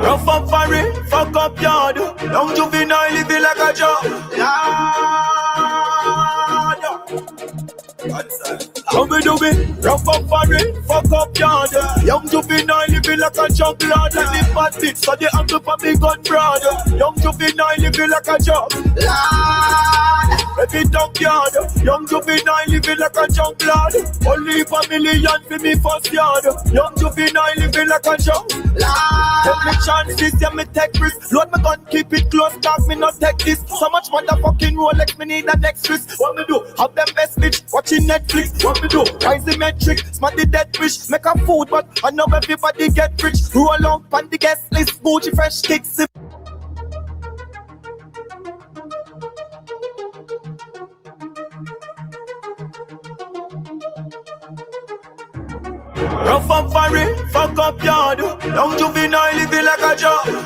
Rough and furry, fuck up yard. Young juvenile living like a job. How we do it? Rough and furry, fuck up yard. Young juvenile living like a job lord. And the bad bitch, so they have to put me gun broad. Young juvenile living like a job lord. Every dog yard. Young juvenile living like a junk lord. Only $1 million for me first yard. Young juvenile living like a junk lord. Take me chances, yeah me take risks. Load my gun, keep it close, cause me not take this. So much motherfucking Rolex, me need an extra. What me do? Have them best bitch watching Netflix. What me do? Rise the metric, smart the dead fish. Make a food, but I know everybody get rich. Roll on pan the guest list, Gucci fresh kicks. Rough and furry, fuck up yard. Young juvenile living like a job lord.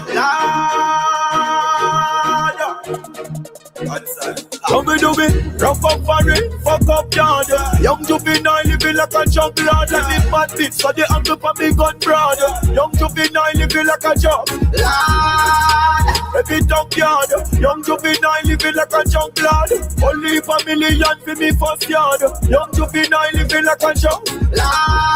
How we do it? Rough and furry, fuck up yard. Young juvenile living like a junk lord. And the bad bitch, so they have to put me gun broad. Young juvenile living like a job lord. Every dog yard. Young juvenile living like a junk lord. Only $1 million for me first yard. Young juvenile living like a junk lord.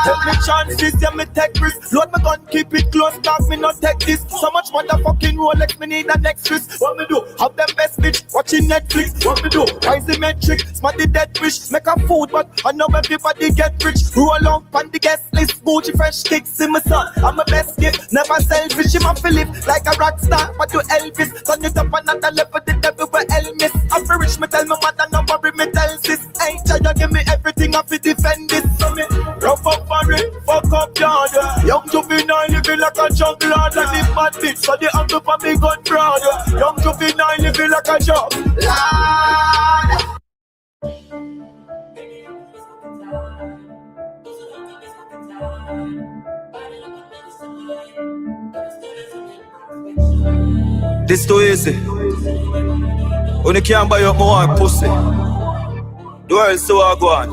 Take me chances, yeah me take risks. Load my gun, keep it close, cause me not take this. So much motherfucking Rolex, me need an extra. What me do? Have them best bitch watching Netflix. What me do? Rise the metric, smart the dead fish. Make a food, but I know everybody get rich. Roll on pan the guest list, Gucci fresh kicks in my son. I'm a best gift, never selfish. I'm a Philip, like a rock star, but to Elvis. Turn it up another level, the devil will Elvis. I'm for rich, me tell my mother, no worry, me tell sis. Ain't try give me everything, I fi defend this. So me rough up furry, fuck up yard. Young juvenile living like a junk lord. And the bad bitch, so they have to put me gun broad. Young juvenile living like a junk lord. This too easy. When you can't buy up more pussy, the world's so hard go on.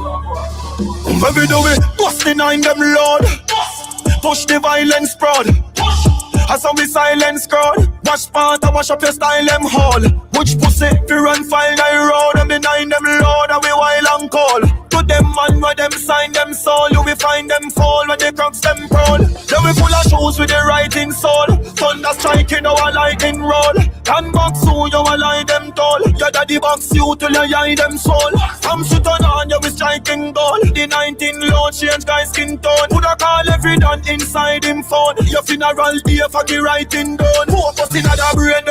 When we do it, bust behind them Lord. Push the violence proud. As some silence crowd. Wash part and wash up your style them hall. Which pussy fi run file I road. And behind them Lord and we wild and cold. To them man where them sign them soul. You will find them fall when they crux them proud. Then we full of shoes with the writing soul. Thunder striking our lightning roll. Can box who you a lie them tall. Your daddy box you till you eye them soul. From shoot on you we striking goal. The 19 low change guy skin tone. Woulda call every done inside him phone. Your funeral day for the writing down. Focus in the brain.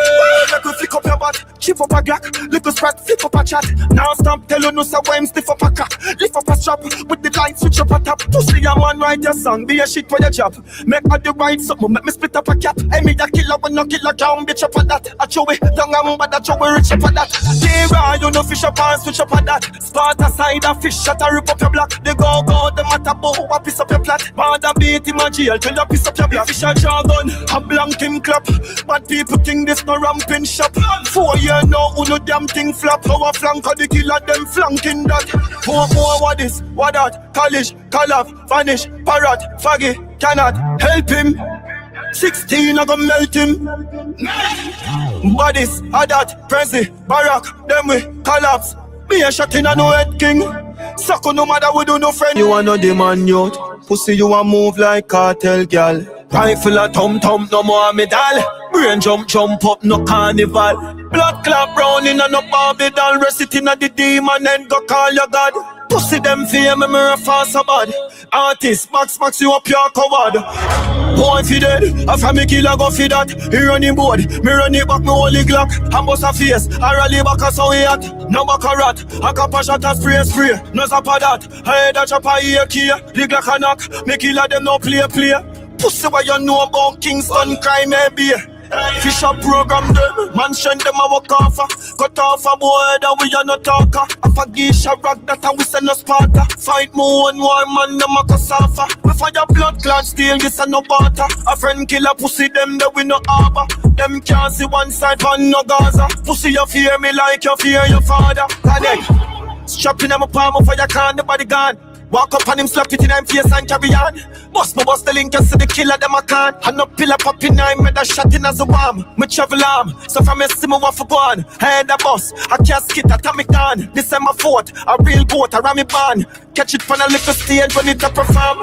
Make you flick up your butt. Chip up a glock. Little sprat flip up a chat. Now stop telling us how I'm stiff up a cock. Lift up a strap with the light switch up a top. Pussy a man write your song. Be a shit for your job. Make all the right something. Make me split up a cap. I me a killer when no killer down. Bitch up at that. I show it young and bad. I show it rich up at that. Zero you no fish up and switch up at that. Spot aside a fish shot a rip up your block. They go the matter bow a piece up your plat. Mother beat him a jail till you piece up your block. Fish a jargon. A blank him clap. Bad people think this no ramping shop. 4 years now who no damn thing flap. Our flank of the killer them flanking that. More what this, what that. College, collab, vanish, parrot, faggy, cannot help him. 16 I go melt him. Bodies, Haddad, Prezi, Barack, them we collapse. Me a shot in a no head king. Sucker no matter we do no friend. You a no demand youth. Pussy you a move like cartel gal. Rifle a thumb no more medal. Brain jump up no carnival. Blood clot brown in a no Barbie doll. Rest it in a the demon and go call your God. Pussy them fear me a fast so bad. Artist, max you a pure coward. Boy fi dead, a family killer go fi that. He run him board, me run it back me holy Glock. And bust a face, I rally back a so he hot. No back a rat, a cap a shot a spray. No zap a that, I head a chop a ear key. The Glock a knock, me killer them no play. Pussy what you know about Kingston crime maybe. Fish up program them, mansion them a walk off. Cut off a boy that we are not talker. A fagisha rock that and we send us Sparta. Fight more and war man them a kasafa. We fire blood clot steel this and no barter. A friend killer pussy them that we no harbor. Them can't see one side on no Gaza. Pussy you fear me like you fear your father. Strap in my palm for your can, the body gone. Walk up on him, slap it in him face and carry on. Bust the link and see the killer them a can. And no pillar pop in him, made a shot in as a bomb. Me travel arm, so from me see me want for go on. Head a bus, a casket, atomic gun. This is my fort, a real boat, a rammy ban. Catch it from a little stage when it a perform.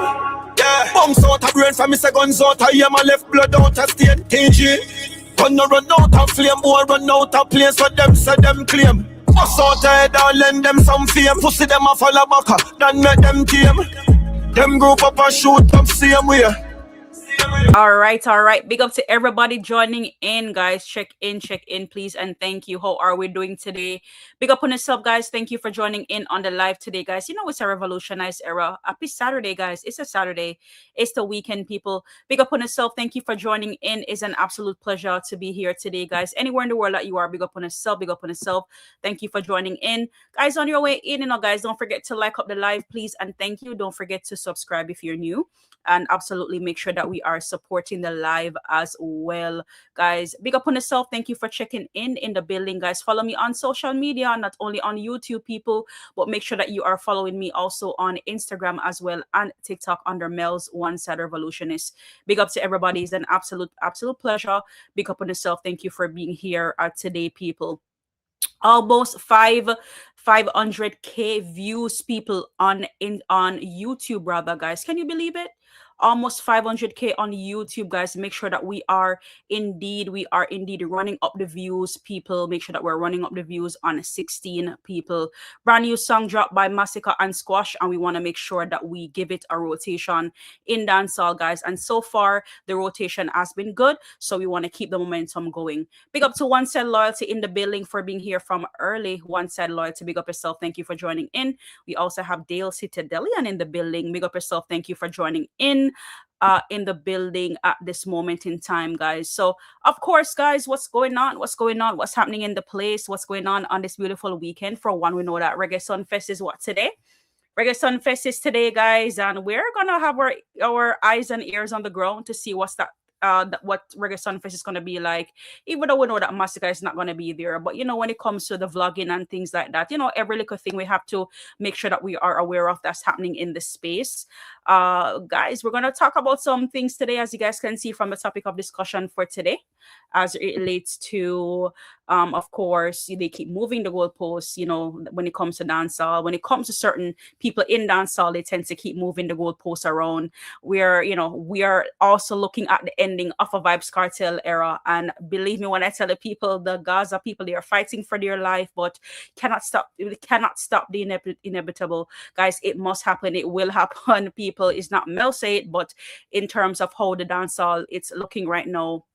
Yeah, bounce out a brain from me say guns out. I hear my left blood out a stain. KG, gun no run out of flame, boy run out of place. So them say them claim. Bust out head and lend them some fame. Pussy them a follow back, then make them tame. Them group up and shoot up same way. All right. Big up to everybody joining in, guys. Check in, please, and thank you. How are we doing today? Big up on yourself, guys. Thank you for joining in on the live today, guys. You know it's a revolutionized era. Happy Saturday, guys. It's a Saturday. It's the weekend, people. Big up on yourself. Thank you for joining in. It's an absolute pleasure to be here today, guys. Anywhere in the world that you are, big up on yourself. Big up on yourself. Thank you for joining in, guys. On your way in, guys, don't forget to like up the live, please, and thank you. Don't forget to subscribe if you're new. And absolutely make sure that we are supporting the live as well, guys. Big up on yourself. Thank you for checking in the building, guys. Follow me on social media, not only on YouTube, people, but make sure that you are following me also on Instagram as well and TikTok under Mellz One Side Revolutionist. Big up to everybody. It's an absolute pleasure. Big up on yourself. Thank you for being here today, people. Almost 500k views, people, on YouTube, brother, guys. Can you believe it? Almost 500k on YouTube, guys. Make sure that we are indeed running up the views, people. Make sure that we're running up the views on 16 people. Brand new song dropped by Masicka and Squash, and we want to make sure that we give it a rotation in dancehall, guys. And so far the rotation has been good, so we want to keep the momentum going. Big up to One Side Loyalty in the building for being here from early. One Side Loyalty, big up yourself. Thank you for joining in. We also have Dale Citadelian in the building. Big up yourself. Thank you for joining in the building at this moment in time, guys. So of course, guys, what's going on, what's happening in the place, what's going on this beautiful weekend? For one, we know that Reggae Sunfest is what today. Reggae Sunfest is today, guys, and we're gonna have our eyes and ears on the ground to see what Reggae Sunfest is going to be like, even though we know that Masicka is not going to be there. But, when it comes to the vlogging and things like that, every little thing we have to make sure that we are aware of that's happening in the space. Guys, we're going to talk about some things today, as you guys can see from the topic of discussion for today, as it relates to, of course, they keep moving the goalposts, when it comes to dancehall. When it comes to certain people in dancehall, they tend to keep moving the goalposts around. We are also looking at the ending of a Vybz Kartel era. And believe me when I tell the people, the Gaza people, they are fighting for their life, but they cannot stop the inevitable. Guys, it must happen. It will happen, people. It's not Mellz say it, but in terms of how the dancehall it's looking right now,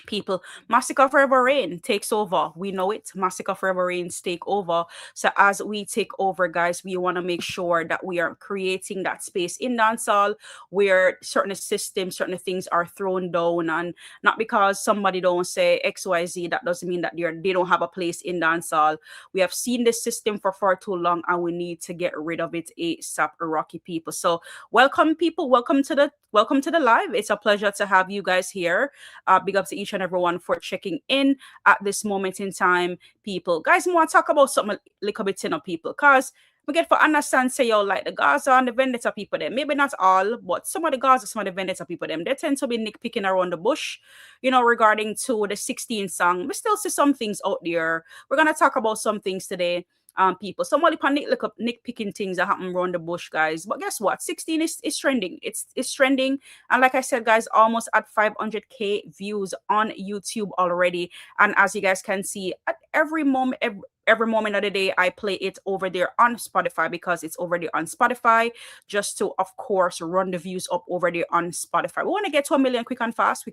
people, Masicka Forever Reign takes over. We know it. Masicka Forever Reigns take over. So as we take over, guys, we want to make sure that we are creating that space in dancehall where certain systems, certain things are thrown down, and not because somebody don't say XYZ, that doesn't mean that they don't have a place in dancehall. We have seen this system for far too long, and we need to get rid of it ASAP, Rocky people. So welcome, people. Welcome to the live. It's a pleasure to have you guys here. Big up to each and everyone for checking in at this moment in time, people. Guys, I want to talk about something a little bit, people, because we get for understand, say, like the Gaza and the Vendetta people them. Maybe not all, but some of the Gaza, some of the Vendetta people them, they tend to be nitpicking around the bush, regarding to the 16 song. We still see some things out there. We're going to talk about some things today. People, somebody look up nitpicking things that happen around the bush, guys. But guess what? 16 is trending. It's trending, and like I said, guys, almost at 500k views on YouTube already. And as you guys can see, at every moment of the day, I play it over there on Spotify, because it's over there on Spotify, just to, of course, run the views up over there on Spotify. We want to get to 1 million quick and fast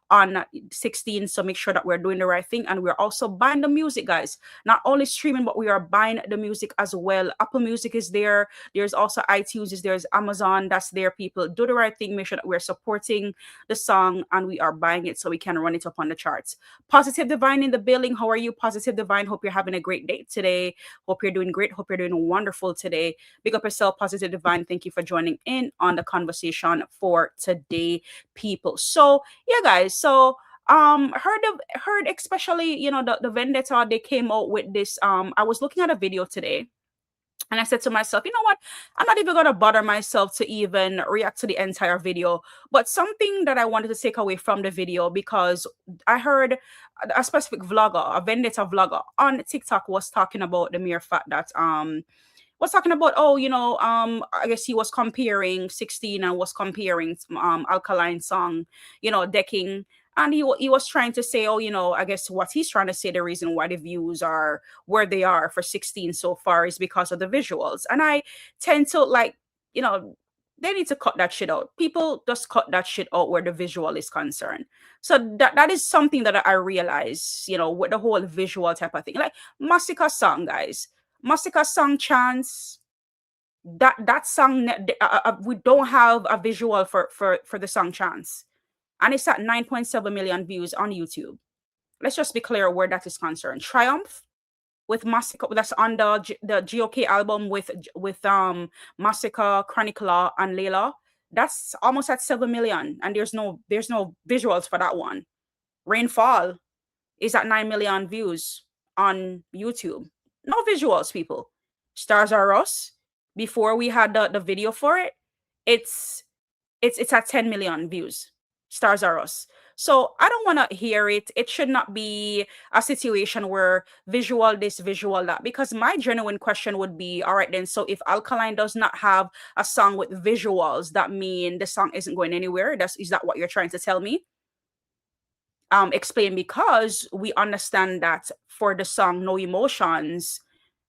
on 16. So make sure that we're doing the right thing, and we're also buying the music, guys. Not only streaming, but we are buying the music as well. Apple Music is there. There's also iTunes. There's Amazon. That's there, people. Do the right thing. Make sure that we're supporting the song, and we are buying it so we can run it up on the charts. Positive Divine in the building. How are you, Positive Divine? Hope you're having a great day today. Hope you're doing great. Hope you're doing wonderful today. Big up yourself, Positive Divine. Thank you for joining in on the conversation for today, people. So yeah, guys. So heard especially, the Vendetta, they came out with this. I was looking at a video today, And I said to myself, you know what? I'm not even going to bother myself to even react to the entire video. But something that I wanted to take away from the video, because I heard a specific vlogger, a Vendetta vlogger on TikTok, was talking about the mere fact that was talking about, oh, I guess he was comparing 16 and was comparing Alkaline song, decking. And he was trying to say, oh, I guess what he's trying to say, the reason why the views are where they are for 16 so far is because of the visuals. And I tend to they need to cut that shit out. People just cut that shit out where the visual is concerned. So that is something that I realize, with the whole visual type of thing. Like Masicka song, guys. Masicka song Chance, that song, we don't have a visual for the song Chance, and it's at 9.7 million views on YouTube. Let's just be clear where that is concerned. Triumph with Masicka, that's on the GOK album with Masicka, Chronicler, and Layla. That's almost at 7 million, and there's no visuals for that one. Rainfall is at 9 million views on YouTube. No visuals, people. Stars Are Us, before we had the video for it, it's at 10 million views. Stars Are Us. So I don't want to hear it. It should not be a situation where visual this, visual that. Because my genuine question would be, all right then, so if Alkaline does not have a song with visuals, that mean the song isn't going anywhere? Is that what you're trying to tell me? Explain, because we understand that for the song No Emotions,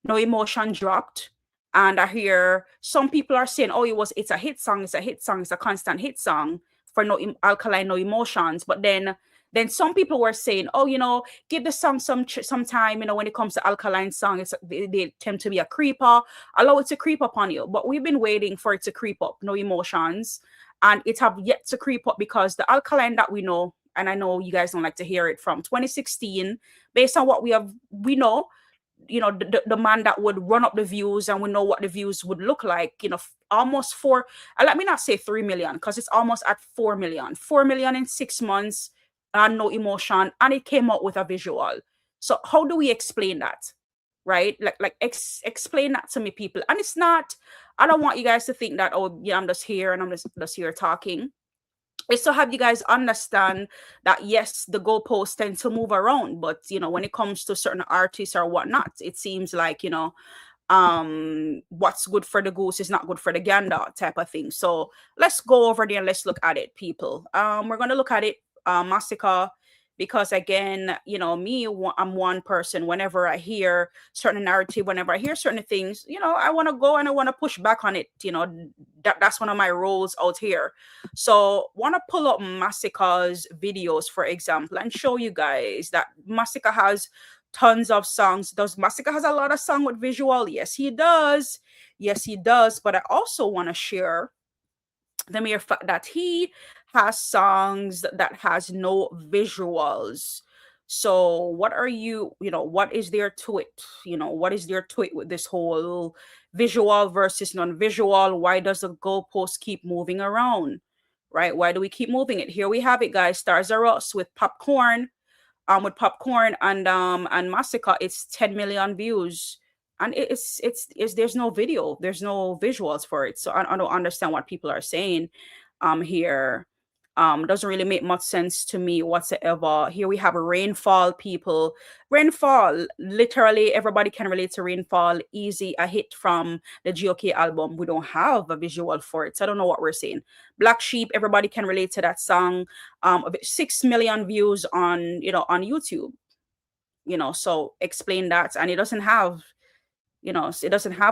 No Emotion dropped, and I hear some people are saying, oh, it's a hit song, it's a constant hit song for Alkaline No Emotions. But then some people were saying, oh, give the song some time, when it comes to Alkaline song, they tend to be a creeper, allow it to creep up on you. But we've been waiting for it to creep up, No Emotions, and it have yet to creep up, because the Alkaline that we know, and I know you guys don't like to hear it, from 2016, based on what we know, the man that would run up the views, and we know what the views would look like, almost let me not say 3 million, because it's almost at 4 million in 6 months, and No Emotion, and it came out with a visual. So how do we explain that? Right? Explain that to me, people. And it's not, I don't want you guys to think that, oh yeah, I'm just here and I'm just here talking. It's to have you guys understand that, yes, the goalposts tend to move around, but when it comes to certain artists or whatnot, it seems like what's good for the goose is not good for the gander type of thing. So let's go over there and let's look at it, people. We're going to look at it, Masicka, because again, I'm one person. Whenever I hear certain narrative, whenever I hear certain things, I want to go and I want to push back on it. That's one of my roles out here. So want to pull up Masicka's videos, for example, and show you guys that Masicka has tons of songs. Does Masicka has a lot of song with visual? Yes, he does. Yes, he does. But I also want to share the mere fact that he has songs that has no visuals. So what is there to it? What is there to it with this whole visual versus non-visual? Why does the goalpost keep moving around? Right? Why do we keep moving it? Here we have it, guys. Stars Are Us with Popcorn. With Popcorn and Masicka, it's 10 million views. And it's there's no video, there's no visuals for it. So I don't understand what people are saying here. Doesn't really make much sense to me whatsoever. Here we have a Rainfall, people. Rainfall, literally everybody can relate to Rainfall. Easy, a hit from the GOK album. We don't have a visual for it, so I don't know what we're saying. Black Sheep, everybody can relate to that song. 6 million views on YouTube. So explain that. And it doesn't have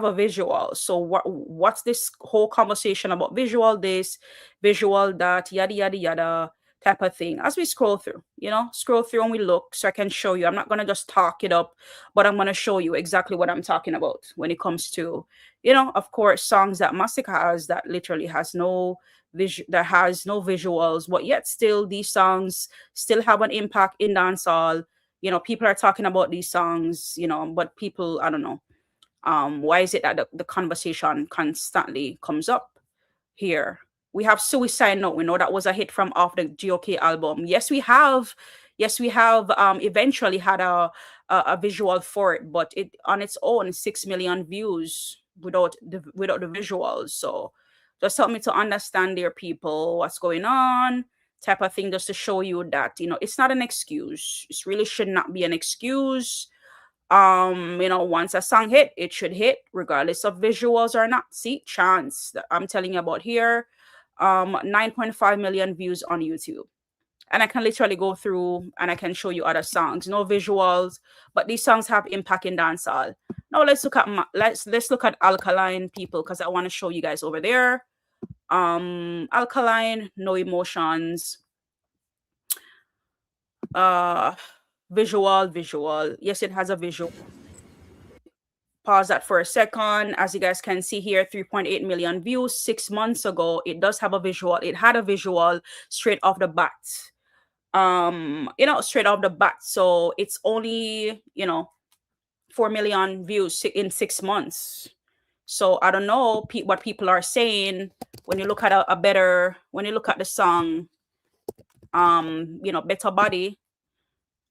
a visual. So what's this whole conversation about visual this, visual that, yada yada yada type of thing? As we scroll through and we look, so I can show you. I'm not going to just talk it up, but I'm going to show you exactly what I'm talking about when it comes to of course, songs that Masicka has that literally has no visuals, but yet still these songs still have an impact in dancehall. People are talking about these songs, but people, I don't know. Why is it that the conversation constantly comes up here? We have Suicide Note. We know that was a hit from off the GOK album. Yes, we have eventually had a visual for it, but it on its own, 6 million views. without the visuals. So just help me to understand there, people, what's going on, type of thing, just to show you that, you know, it's not an excuse. It really should not be an excuse. You know, once a song hit, it should hit regardless of visuals or not. See, chance that I'm telling you about here. 9.5 million views on YouTube. And I can literally go through and I can show you other songs, no visuals, but these songs have impact in dancehall. Now let's look at let's look at Alkaline, people, because I want to show you guys over there. Alkaline, No Emotions. Visual. Yes, it has a visual. Pause that for a second. As you guys can see here, 3.8 million views 6 months ago. It does have a visual. It had a visual straight off the bat. You know, straight off the bat. So it's only, you know, 4 million views in 6 months. So I don't know what people are saying when you look at when you look at the song, you know, Better Body,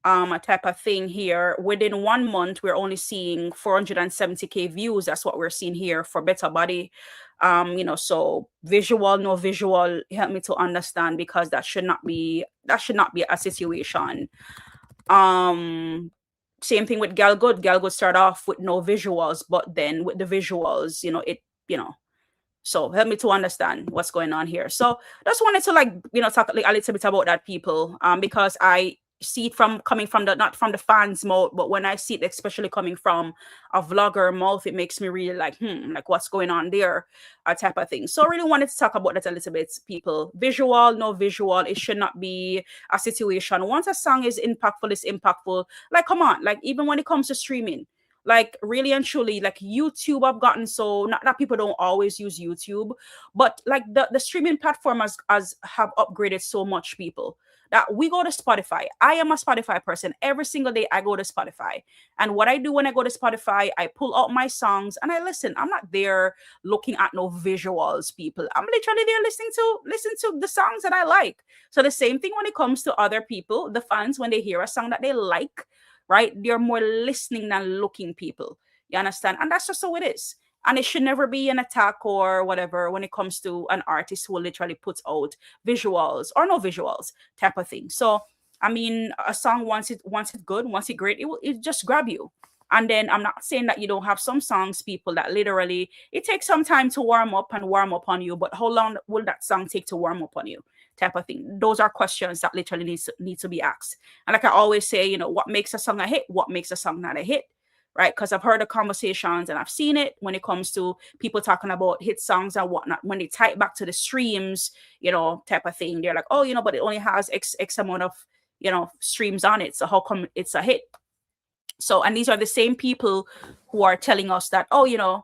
a type of thing here. Within 1 month, we're only seeing 470K views. That's what we're seeing here for Better Body. You know, so visual, no visual, help me to understand, because that should not be a situation. Same thing with Gal Good. Gal Good start off with no visuals, but then with the visuals, you know, so help me to understand what's going on here. So just wanted to, like, you know, talk like a little bit about that, people, because I see it coming from not from the fans mouth, but when I see it especially coming from a vlogger mouth, it makes me really like what's going on there, type of thing. So I really wanted to talk about that a little bit, people. Visual, no visual, it should not be a situation. Once a song is impactful, it's impactful. Like, come on, like, even when it comes to streaming, like, really and truly, like, YouTube have gotten so, not that people don't always use YouTube, but like the streaming platform has have upgraded so much, people, that we go to Spotify. I am a Spotify person. Every single day I go to Spotify. And what I do when I go to Spotify, I pull out my songs and I listen. I'm not there looking at no visuals, people. I'm literally there listening to the songs that I like. So the same thing when it comes to other people, the fans, when they hear a song that they like, right? They're more listening than looking, people. You understand? And that's just how it is. And it should never be an attack or whatever when it comes to an artist who literally puts out visuals or no visuals type of thing. So, I mean, a song, once it good, once it great, it just grab you. And then I'm not saying that you don't have some songs, people, that literally it takes some time to warm up on you. But how long will that song take to warm up on you? Type of thing. Those are questions that literally need to be asked. And like I always say, you know, what makes a song a hit? What makes a song not a hit? Right? Because I've heard the conversations and I've seen it when it comes to people talking about hit songs and whatnot. When they tie it back to the streams, you know, type of thing, they're like, oh, you know, but it only has X amount of, you know, streams on it. So how come it's a hit? So, and these are the same people who are telling us that, oh, you know,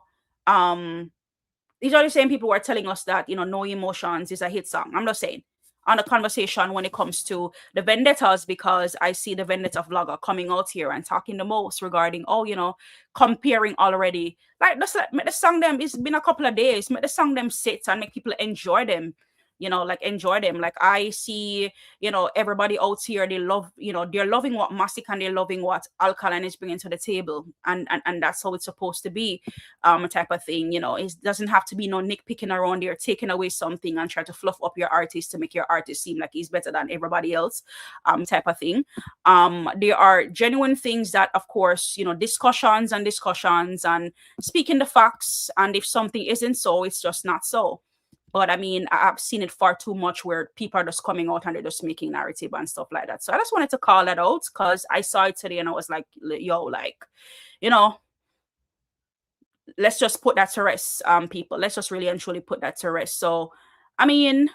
these are the same people who are telling us that, you know, No Emotions is a hit song. I'm not saying. On the conversation when it comes to the vendettas, because I see the vendetta vlogger coming out here and talking the most regarding, oh, you know, comparing already. Like, just make the song them, it's been a couple of days, make the song them sit and make people enjoy them. You know, like, enjoy them. Like, I see, you know, everybody out here, they love, you know, they're loving what Masicka and they're loving what Alkaline is bringing to the table. And that's how it's supposed to be, type of thing. You know, it doesn't have to be no nitpicking around there, taking away something and try to fluff up your artist to make your artist seem like he's better than everybody else, type of thing. There are genuine things that, of course, you know, discussions and speaking the facts. And if something isn't so, it's just not so. But I mean, I've seen it far too much where people are just coming out and they're just making narrative and stuff like that. So I just wanted to call that out because I saw it today and I was like, yo, like, you know, let's just put that to rest, people. Let's just really and truly put that to rest. So, I mean,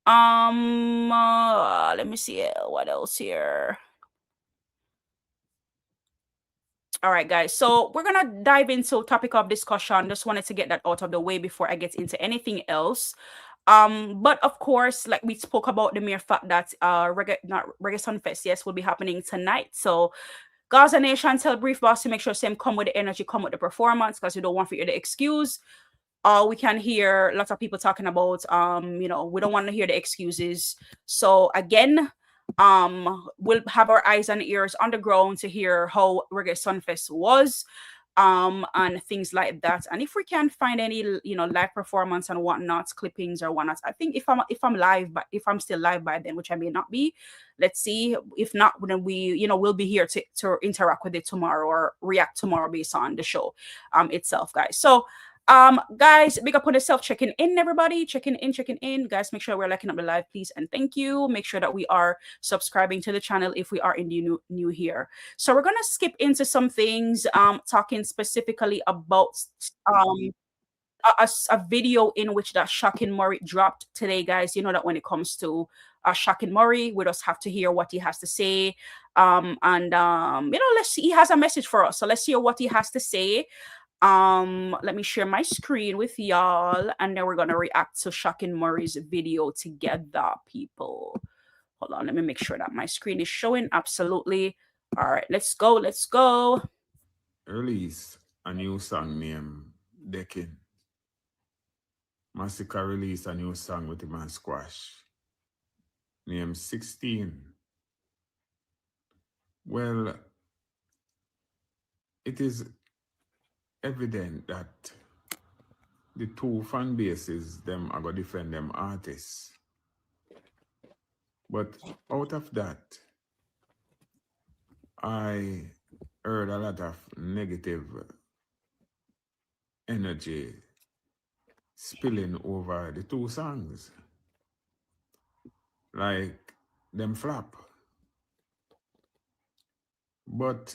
let me see what else here. All right, guys. So we're going to dive into topic of discussion. Just wanted to get that out of the way before I get into anything else. But of course, like we spoke about the mere fact that Reggae Sunfest, yes, will be happening tonight. So Gaza Nation tell Brief Boss to make sure same come with the energy, come with the performance, because we don't want for you to excuse. We can hear lots of people talking about, you know, we don't want to hear the excuses. So again, we'll have our eyes and ears on the ground to hear how Reggae Sunfest was. and things like that. And if we can find any, live performance and whatnot, clippings or whatnot, I think if I'm live, but if I'm still live by then, which I may not be, let's see. If not, then we'll be here to interact with it tomorrow or react tomorrow based on the show itself, guys. So guys, big up on yourself, checking in, everybody, checking in, guys. Make sure we're liking up the live, please, and thank you. Make sure that we are subscribing to the channel if we are in the new here. So we're gonna skip into some things, talking specifically about a video in which that Shocking Murray dropped today, guys. You know that when it comes to Shocking Murray, we just have to hear what he has to say. And let's see, he has a message for us, so let's hear what he has to say. Let me share my screen with y'all, and then we're gonna react to Shocking Murray's video together, people. Hold on, let me make sure that my screen is showing. Absolutely. All right, let's go. Release a new song named Decking. Masicka released a new song with him and Squash named 16. Well, it is evident that the two fan bases, them are going to defend them artists. But out of that, I heard a lot of negative energy spilling over the two songs. Like them flop. But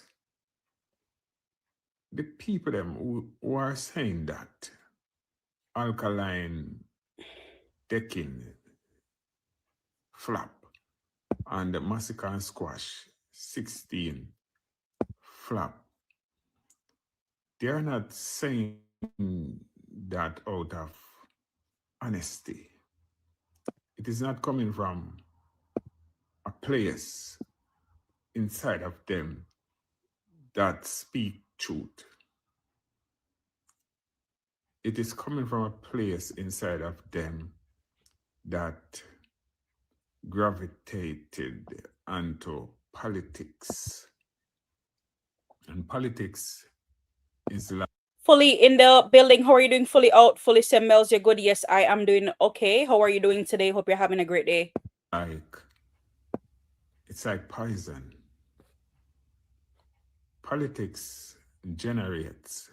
the people them who are saying that Alkaline Decking flop and the Masicka and Squash 16 flop, they're not saying that out of honesty. It is not coming from a place inside of them that speak truth. It is coming from a place inside of them that gravitated onto politics. And politics is like... Fully in the building. How are you doing? Fully out, fully Sam Mellz, you're good. Yes, I am doing okay. How are you doing today? Hope you're having a great day. It's like poison. Politics generates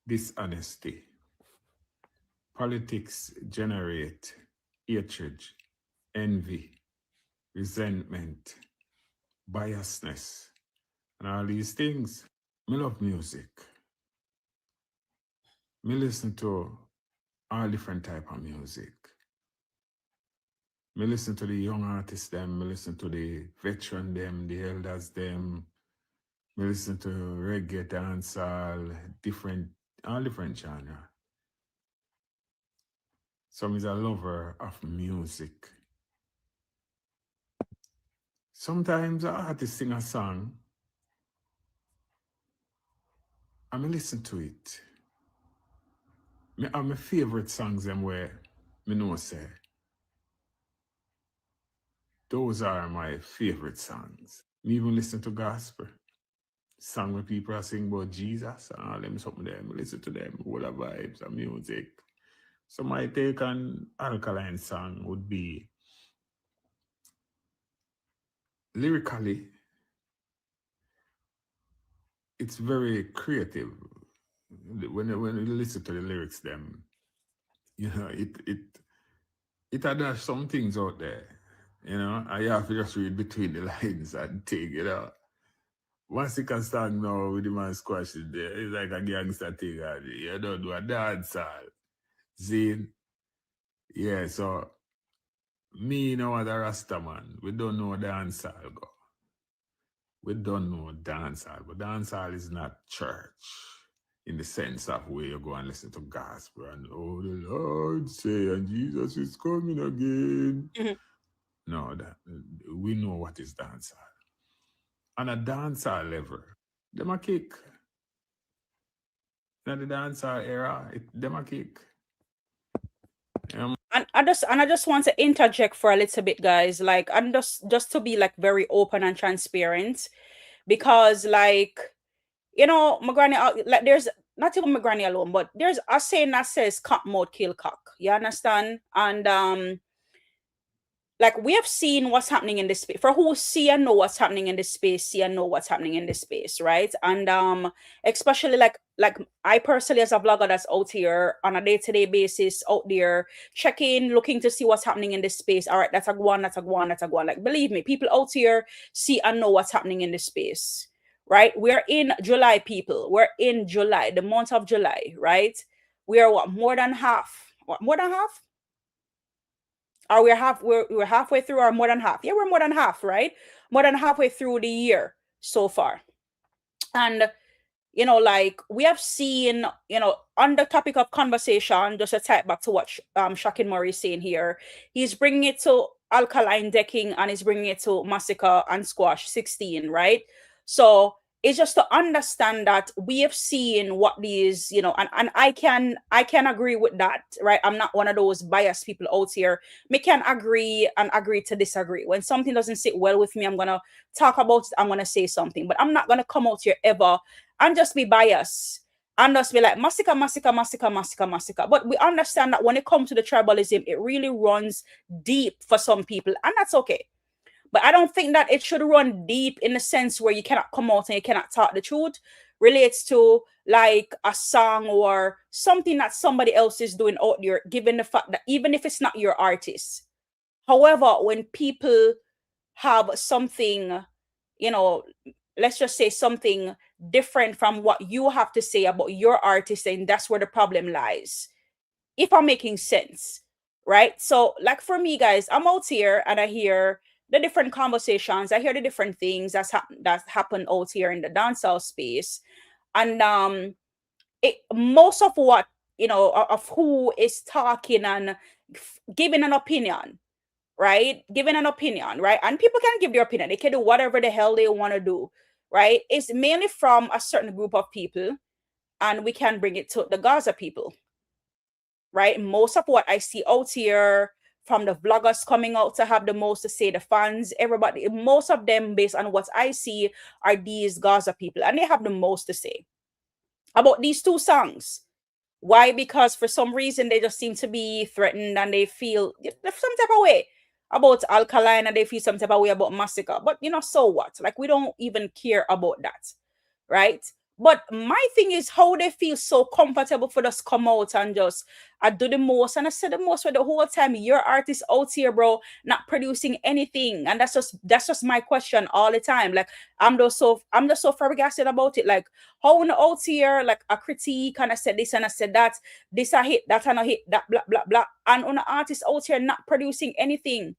dishonesty. Politics generate hatred, envy, resentment, biasness, and all these things. I love music. I listen to all different type of music. I listen to the young artists them, I listen to the veteran them, the elders them. I listen to reggae, dancehall, all different genre. So I'm a lover of music. Sometimes an artist sing a song, and I listen to it. My favorite songs them where I know say, those are my favorite songs. Me even listen to gospel. Song where people are singing about Jesus and all them something there. I listen to them, all the vibes and music. So my take on Alkaline song would be lyrically, it's very creative. When you listen to the lyrics, them, it had some things out there. I have to just read between the lines and take it out. Once you can song now with the man Squash it there, it's like a gangster thing. You don't do a dance all. See? Yeah, so me know what a Rasta man. We don't know dance all go. We don't know dance hall, but dance hall is not church in the sense of where you go and listen to gospel and oh the Lord say and Jesus is coming again. Mm-hmm. No, we know what is dance hall. On a dance hall level, them a kick. In the dance hall era, them a kick. And I just want to interject for a little bit, guys. Like, and just to be like very open and transparent, because like you know, my granny, like there's not even my granny alone, but there's a saying that says cock mode kill cock. You understand? And like we have seen what's happening in this space. For who see and know what's happening in this space, see and know what's happening in this space, right? And especially like I personally as a vlogger that's out here on a day-to-day basis out there checking, looking to see what's happening in this space. All right, that's a one, that's a one, that's a one. Like believe me, people out here see and know what's happening in this space, right? We're in July, people. We're in July, the month of July, right? We are what, more than half? What, more than half? Or we're halfway through, or more than half. Yeah, we're more than half, right? More than halfway through the year so far. And you know, like we have seen, you know, on the topic of conversation, just a type back to what Shakin Murray is saying here, he's bringing it to alkaline decking and he's bringing it to Masicka and squash 16, right? So it's just to understand that we have seen what these, you know, and I can agree with that, right? I'm not one of those biased people out here. Me can agree and agree to disagree. When something doesn't sit well with me, I'm gonna talk about it, I'm gonna say something, but I'm not gonna come out here ever and just be biased and just be like Masicka, Masicka, Masicka, Masicka, Masicka. But we understand that when it comes to the tribalism, it really runs deep for some people, and that's okay. But I don't think that it should run deep in the sense where you cannot come out and you cannot talk the truth. Relates to like a song or something that somebody else is doing out there, given the fact that even if it's not your artist. However, when people have something, you know, let's just say something different from what you have to say about your artist, and that's where the problem lies. If I'm making sense, right? So, like for me, guys, I'm out here and I hear the different conversations, I hear the different things that happen out here in the dancehall space, and most of what, you know, of who is talking and giving an opinion, right? Giving an opinion, right? And people can give their opinion. They can do whatever the hell they want to do, right? It's mainly from a certain group of people, and we can bring it to the Gaza people, right? Most of what I see out here from the vloggers coming out to have the most to say, the fans, everybody, most of them, based on what I see, are these Gaza people, and they have the most to say about these two songs. Why? Because for some reason they just seem to be threatened and they feel some type of way about alkaline and they feel some type of way about Masicka. But you know, so what? Like we don't even care about that, right? But my thing is how they feel so comfortable for us come out and just I do the most, and I said the most for the whole time. Your artist out here, bro, not producing anything, and that's just my question all the time. Like I'm just so flabbergasted about it. Like how on out here, like a critique, and I said this and I said that, this I hit, that and I hit, that blah blah blah, and on the artist out here not producing anything.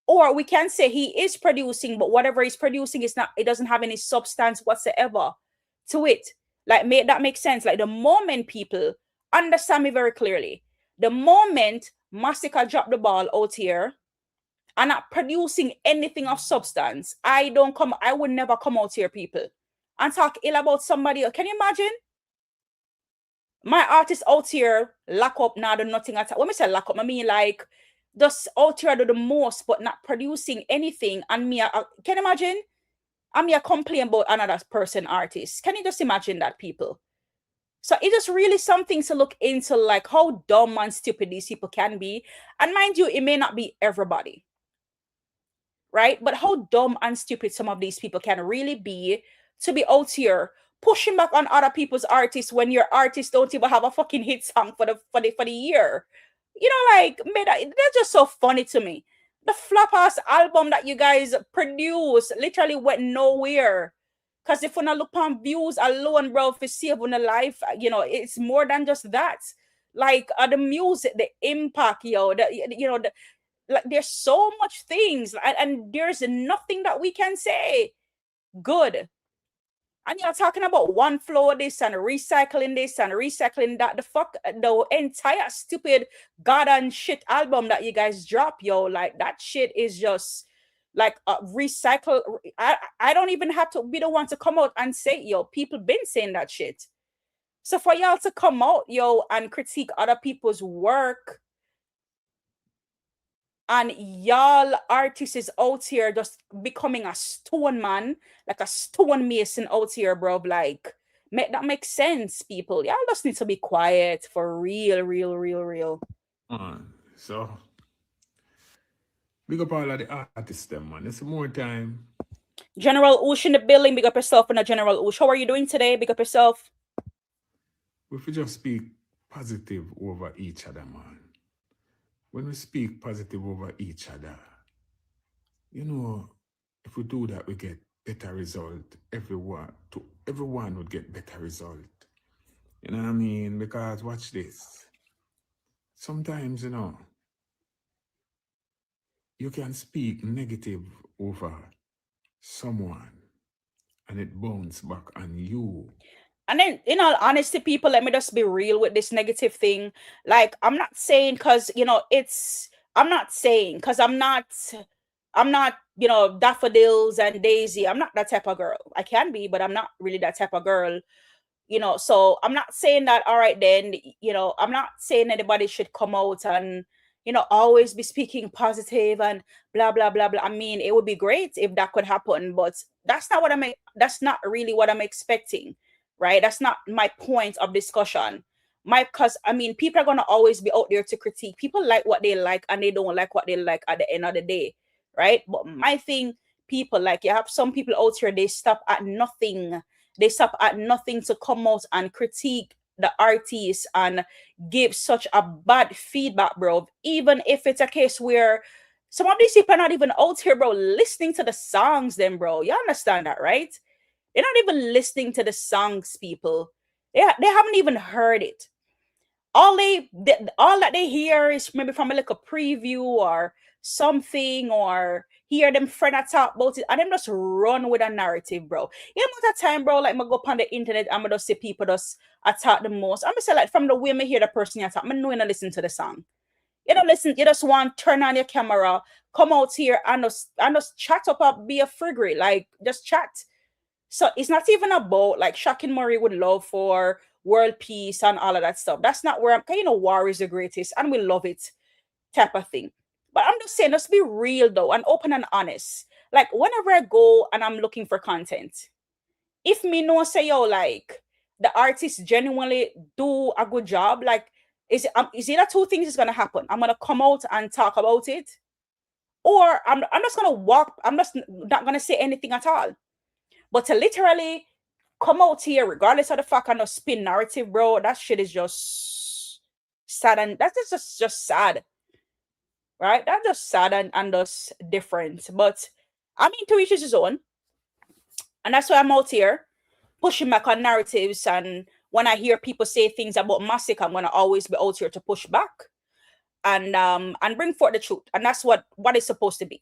Or we can say he is producing, but whatever he's producing is not, it doesn't have any substance whatsoever to it. Like, that makes sense. Like, the moment people understand me very clearly, the moment Masicka dropped the ball out here and not producing anything of substance, I would never come out here, people, and talk ill about somebody else. Can you imagine? My artist out here lock up now, do nothing at all. When I say lock up, I mean like just out here do the most, but not producing anything. And me, can you imagine? I'm here complaining about another person artist. Can you just imagine that, people? So it's just really something to look into, like how dumb and stupid these people can be. And mind you, it may not be everybody, right? But how dumb and stupid some of these people can really be to be out here pushing back on other people's artists when your artists don't even have a fucking hit song for the year. You know, like, man, that's just so funny to me. The flop ass album that you guys produced literally went nowhere. Because if we not look on views alone, bro, if you save on a life, you know, it's more than just that. Like the music, the impact, like there's so much things, and there's nothing that we can say good. And you're talking about one flow of this and recycling that. The entire stupid god and shit album that you guys drop, yo, like that shit is just like recycle. I don't even have to be the one to come out and say, yo, people been saying that shit. So for y'all to come out, yo, and critique other people's work, and y'all artists is out here just becoming a stone man, like a stone mason out here, bro. Like Make that make sense, people. Y'all just need to be quiet for real. So big up all of the artists them, man. It's more time. General Oosh in the building. Big up yourself and a General Oosh. How are you doing today? Big up yourself. If we just speak positive over each other, man. When we speak positive over each other, you know, if we do that, we get better result. Everyone would get better result. You know what I mean? Because watch this. Sometimes, you know, you can speak negative over someone and it bounces back on you. And then, in all honesty, people, let me just be real with this negative thing. Like, I'm not saying because, I'm not saying because I'm not, daffodils and Daisy. I'm not that type of girl. I can be, but I'm not really that type of girl. So I'm not saying that, all right, then, I'm not saying anybody should come out and, always be speaking positive and blah, blah, blah, blah. I mean, it would be great if that could happen, but that's not really what I'm expecting, right? That's not my point of discussion. Because I mean, people are going to always be out there to critique. People like what they like and they don't like what they like at the end of the day, right? But my thing, people, like, you have some people out here, they stop at nothing to come out and critique the artists and give such a bad feedback, bro. Even if it's a case where some of these people are not even out here, bro, listening to the songs, then, bro. You understand that, right? They're not even listening to the songs, people. They haven't even heard it. All that they hear is maybe from a little preview or something, or hear them friend talk about it, and them just run with a narrative, bro. You know, at time, bro, like, I go up on the internet, I'm just see people just attack the most. I'm say, like, from the way I hear the person attack, I know you not listen to the song. You don't listen, you just want turn on your camera, come out here and just chat up, be a frigate, like, just chat. So it's not even about, like, Shocking Murray would love for world peace and all of that stuff. That's not where war is the greatest and we love it type of thing. But I'm just saying, let's be real though and open and honest. Like, whenever I go and I'm looking for content, if me know say, yo, like, the artists genuinely do a good job, like, is either two things is gonna happen. I'm gonna come out and talk about it, or I'm just gonna walk. I'm just not gonna say anything at all. But to literally come out here, regardless of the fact I'm a spin narrative, bro, that shit is just sad, and that's just sad, right? That's just sad and just different. But I mean, to each his own, and that's why I'm out here pushing back on narratives. And when I hear people say things about Masicka, I'm gonna always be out here to push back and bring forth the truth, and that's what it's supposed to be.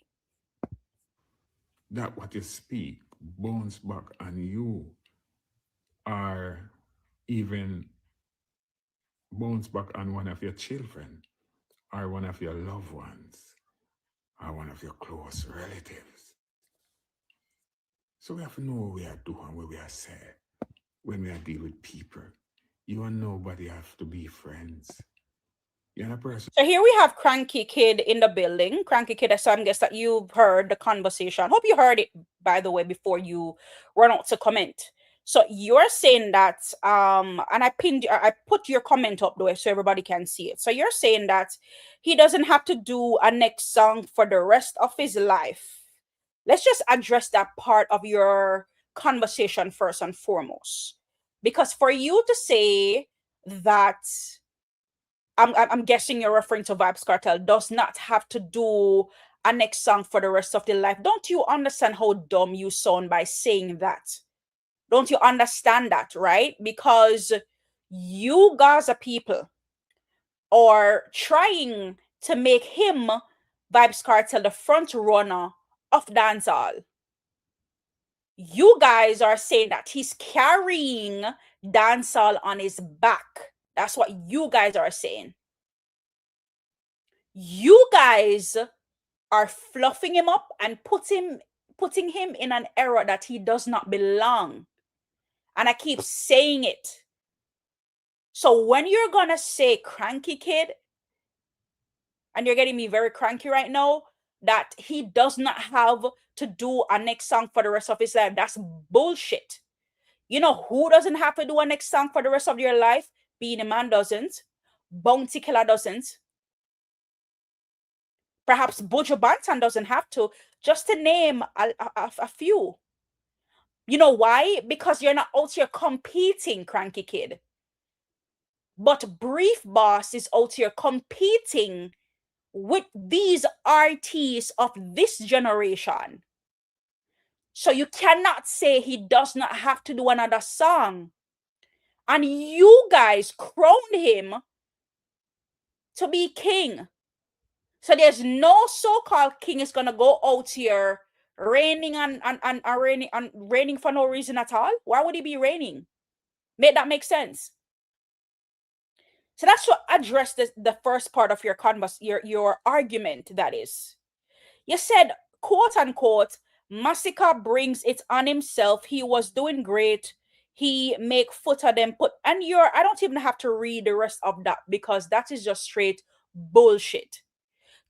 That what you speak bounce back on you, or even bounce back on one of your children, or one of your loved ones, or one of your close relatives. So we have to know what we are doing, what we are saying when we are dealing with people. You and nobody have to be friends. You're a person. So here we have Cranky Kid in the building. Cranky Kid, so I'm guess that you've heard the conversation. Hope you heard it, by the way, before you run out to comment. So you're saying that, and I put your comment up though, so everybody can see it. So you're saying that he doesn't have to do a next song for the rest of his life. Let's just address that part of your conversation first and foremost. Because for you to say that, I'm guessing you're referring to Vybz Kartel, does not have to do a next song for the rest of their life. Don't you understand how dumb you sound by saying that? Don't you understand that, right? Because you Gaza people are trying to make him, Vybz Kartel, the front runner of dancehall. You guys are saying that he's carrying dancehall on his back. That's what you guys are saying. You guys are fluffing him up and putting him in an era that he does not belong. And I keep saying it. So when you're gonna say Cranky Kid, and you're getting me very cranky right now, that he does not have to do a next song for the rest of his life, that's bullshit. You know who doesn't have to do a next song for the rest of your life? Being a Man doesn't. Bounty Killer doesn't. Perhaps Buju Banton doesn't have to. Just to name a few. You know why? Because you're not out here competing, Cranky Kid. But Brief Boss is out here competing with these artists of this generation. So you cannot say he does not have to do another song. And you guys crowned him to be king. So there's no so-called king is gonna go out here reigning and reigning for no reason at all. Why would he be reigning? Make that make sense? So that's what addressed the first part of your your argument. That is, you said, quote unquote, Masicka brings it on himself. He was doing great. He make foot of them put, and I don't even have to read the rest of that because that is just straight bullshit.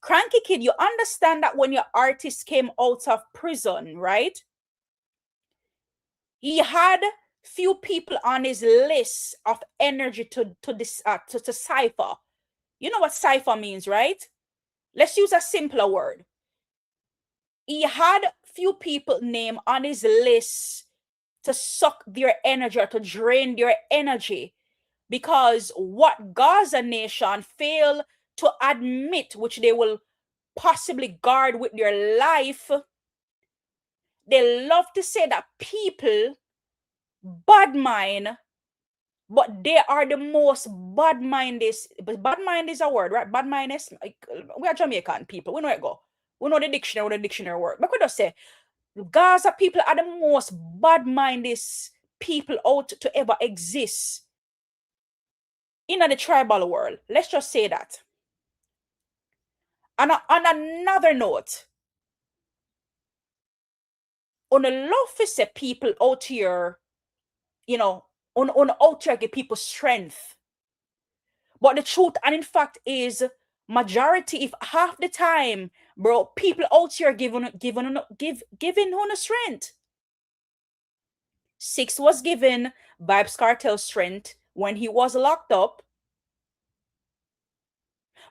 Cranky Kid, you understand that when your artist came out of prison, right? He had few people on his list of energy to cipher. You know what cipher means, right? Let's use a simpler word. He had few people name on his list to suck their energy or to drain their energy, because what Gaza nation failed to admit, which they will possibly guard with their life, they love to say that people bad mind, but they are the most bad minded. But bad mind is a word, right? Bad mind is, like, we are Jamaican people. We know it go. We know the dictionary word. But we just say Gaza people are the most bad minded people out to ever exist in the tribal world. Let's just say that. And on another note, on a love for say people out here, you know, on out here give people strength. But the truth, and in fact, is majority, if half the time, bro, people out here giving on a strength. 6 was given Vybz Kartel strength when he was locked up.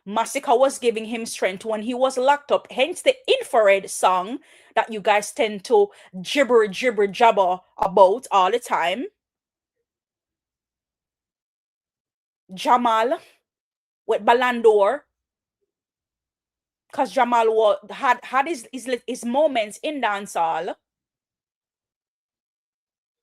Masicka was giving him strength when he was locked up. Hence the infrared song that you guys tend to jabber jabber about all the time. Jamal with Balandor, because Jamal had his moments in dancehall,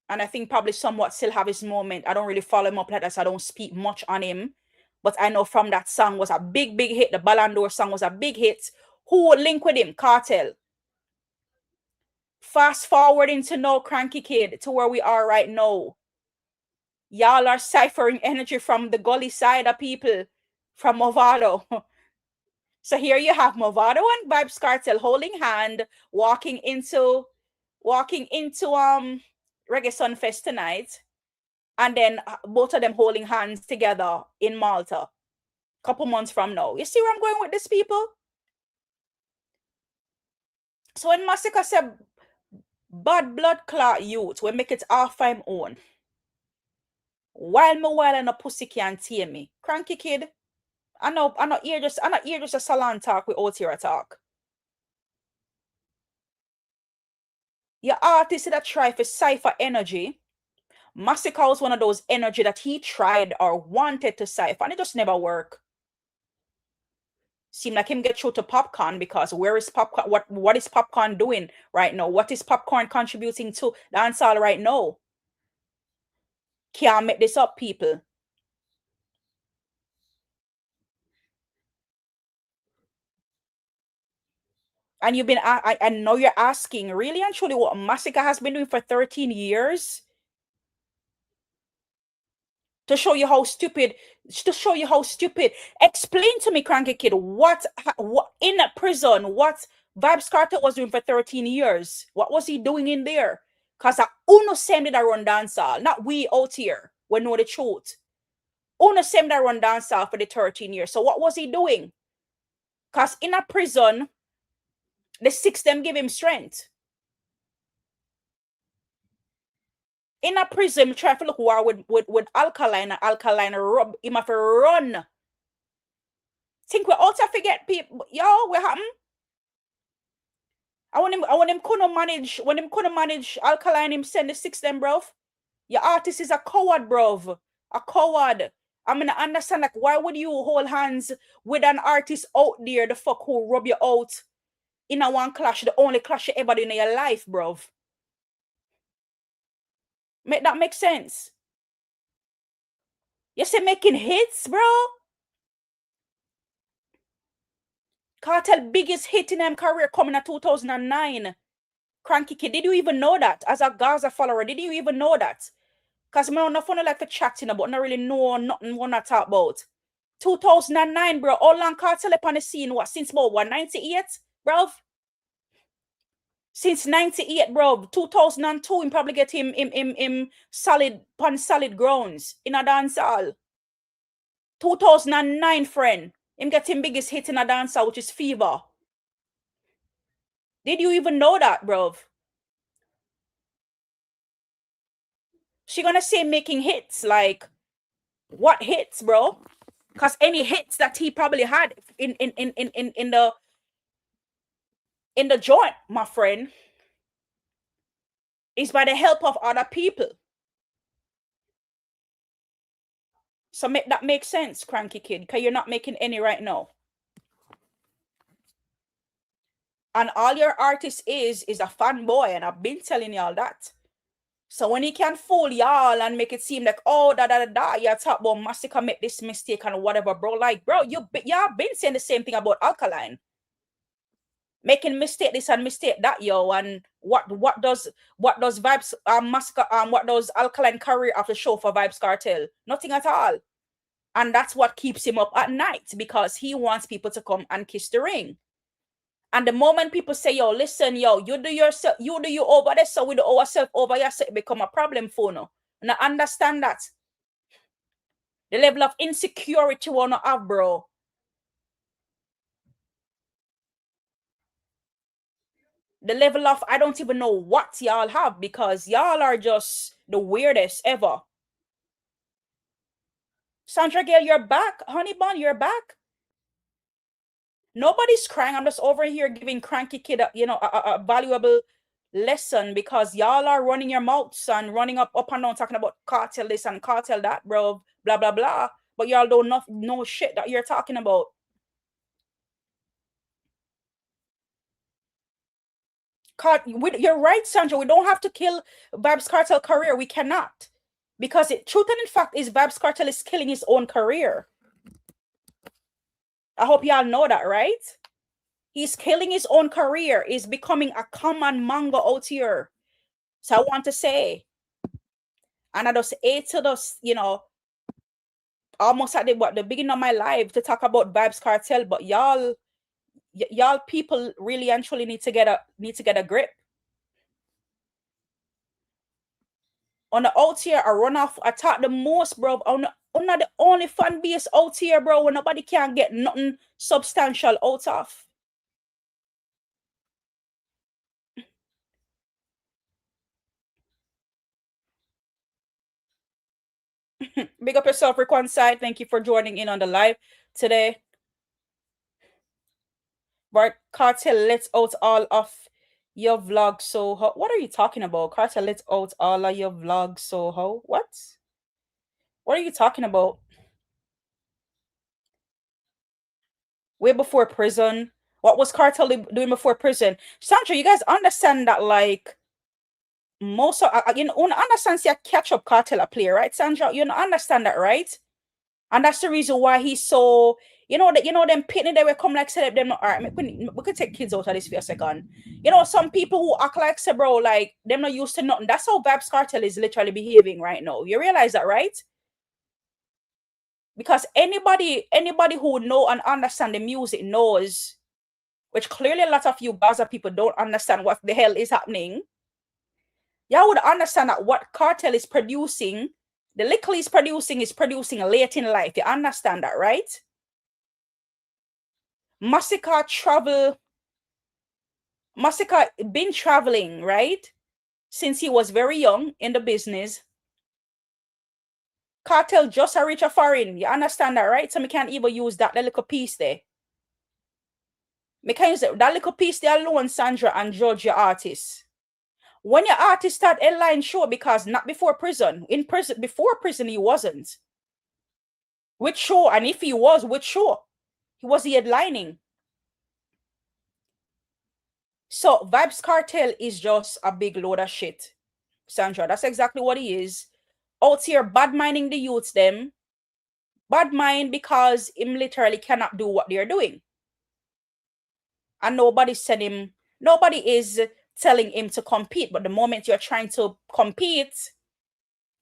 and I think probably somewhat still have his moment. I don't really follow him up like that, so I don't speak much on him. But I know from that song was a big hit. The Balandor song was a big hit. Who would link with him? Kartel. Fast forward into now, Cranky Kid, to where we are right now. Y'all are ciphering energy from the gully side of people, from Movado. So here you have Movado and Vybz Kartel holding hand, walking into Reggae Sunfest tonight, and then both of them holding hands together in Malta, couple months from now. You see where I'm going with this, people? So when Masicka said bad blood clot youth, we make it half I'm own. While and a pussy can't hear me. Cranky Kid, I'm not here just a salon talk with out here talk. Your artist that try for cipher energy. Masicka was one of those energy that he tried or wanted to cipher, and it just never worked. Seemed like him get through to Popcorn, because where is Popcorn? What is Popcorn doing right now? What is Popcorn contributing to dancehall right now? Can't make this up, people. And you've been, I know you're asking, really and truly, what Masicka has been doing for 13 years? To show you how stupid. Explain to me, Cranky Kid, what in a prison, what Vybz Kartel was doing for 13 years. What was he doing in there? Because I uno same did I run dancehall, not we out here. We know the truth. Uno same did I run dancehall for the 13 years. So what was he doing? Because in a prison, the 6 them give him strength. In a prison, try to look war with alkaline, and alkaline rub him have to run. Think we out to forget people. Yo, what happened? I want him couldn't manage alkaline, him send the six them, bro. Your artist is a coward, bro. A coward. I mean, I understand, like, why would you hold hands with an artist out there, the fuck, who rub you out in a one clash, the only clash you ever did in your life, bro? Make that make sense? You say making hits, bro? Kartel biggest hit in them career coming at 2009. Cranky Kid, did you even know that? As a Gaza follower, did you even know that? Because I don't know like for chatting about, not really know nothing what I talk about. 2009, bro. All long Kartel up on the scene, what, since about, what, 98, bro? Since 98, bro. 2002, him probably get him solid grounds in a dance hall. 2009, friend. Him get him biggest hit in a dance hall, which is Fever. Did you even know that, bro? She gonna say making hits, like, what hits, bro? Because any hits that he probably had in the joint, my friend, is by the help of other people. So make that make sense, Cranky Kid, because you're not making any right now. And all your artist is a fanboy, and I've been telling y'all that. So when he can fool y'all and make it seem like, oh, you talk about Masicka make this mistake and whatever, bro. Like, bro, y'all been saying the same thing about Alkaline. Making mistake this and mistake that, yo. And what does Vibes Masicka what does Alkaline career after show for Vibes Kartel? Nothing at all. And that's what keeps him up at night, because he wants people to come and kiss the ring. And the moment people say, yo, listen, yo, you do you over there, so we do ourselves over here, so it become a problem for no. And I understand that. The level of insecurity we wanna have, bro. The level of, I don't even know what y'all have, because y'all are just the weirdest ever. Sandra Gale, you're back. Honey Bun, you're back. Nobody's crying. I'm just over here giving Cranky Kid a valuable lesson, because y'all are running your mouths and running up and down talking about Kartel this and Kartel that, bro, blah blah blah, but y'all don't know shit that you're talking about. You're right, Sandra. We don't have to kill Vybz Kartel career. We cannot, because truth and in fact is Vybz Kartel is killing his own career. I hope y'all know that, right? He's killing his own career. He's becoming a common manga out here. So I want to say, and I just ate to this, almost at the beginning of my life to talk about Vybz Kartel, but y'all people really and truly need to get a grip. On the out here, I run off, I talk the most, bro. I'm not the only fan base out here, bro, where nobody can get nothing substantial out of. Big up yourself, Rick side. Thank you for joining in on the live today. Right, Kartel lets out all of your vlog, so what are you talking about? Kartel lets out all of your vlogs, so what are you talking about? Way before prison. What was Kartel doing before prison? Sandra, you guys understand that, like, most of understand, see, catch up Kartel a player, right, Sandra? You understand that, right? And that's the reason why he's so, them pitney they will come like say them. All right, we could take kids out of this for a second. Some people who act like say, bro, like them not used to nothing. That's how Vybz Kartel is literally behaving right now. You realize that, right? Because anybody who know and understand the music knows, which clearly a lot of you Gaza people don't understand what the hell is happening. Y'all would understand that what Kartel is producing, the liquor is producing late in life. You understand that, right? Masicka been traveling, right? since he was very young in the business. Kartel just a reach a foreign. You understand that, right? So me can't even use that little piece there. Me can't use that little piece there alone, Sandra, and judge your artist. When your artist start headline show, because not before prison. In prison, before prison, he wasn't. Which show? And if he was, which show? He was the headlining. So Vybz Kartel is just a big load of shit, Sandra. That's exactly what he is. Out here bad minding the youths them. Bad mind because him literally cannot do what they're doing. And nobody is telling him to compete. But the moment you're trying to compete,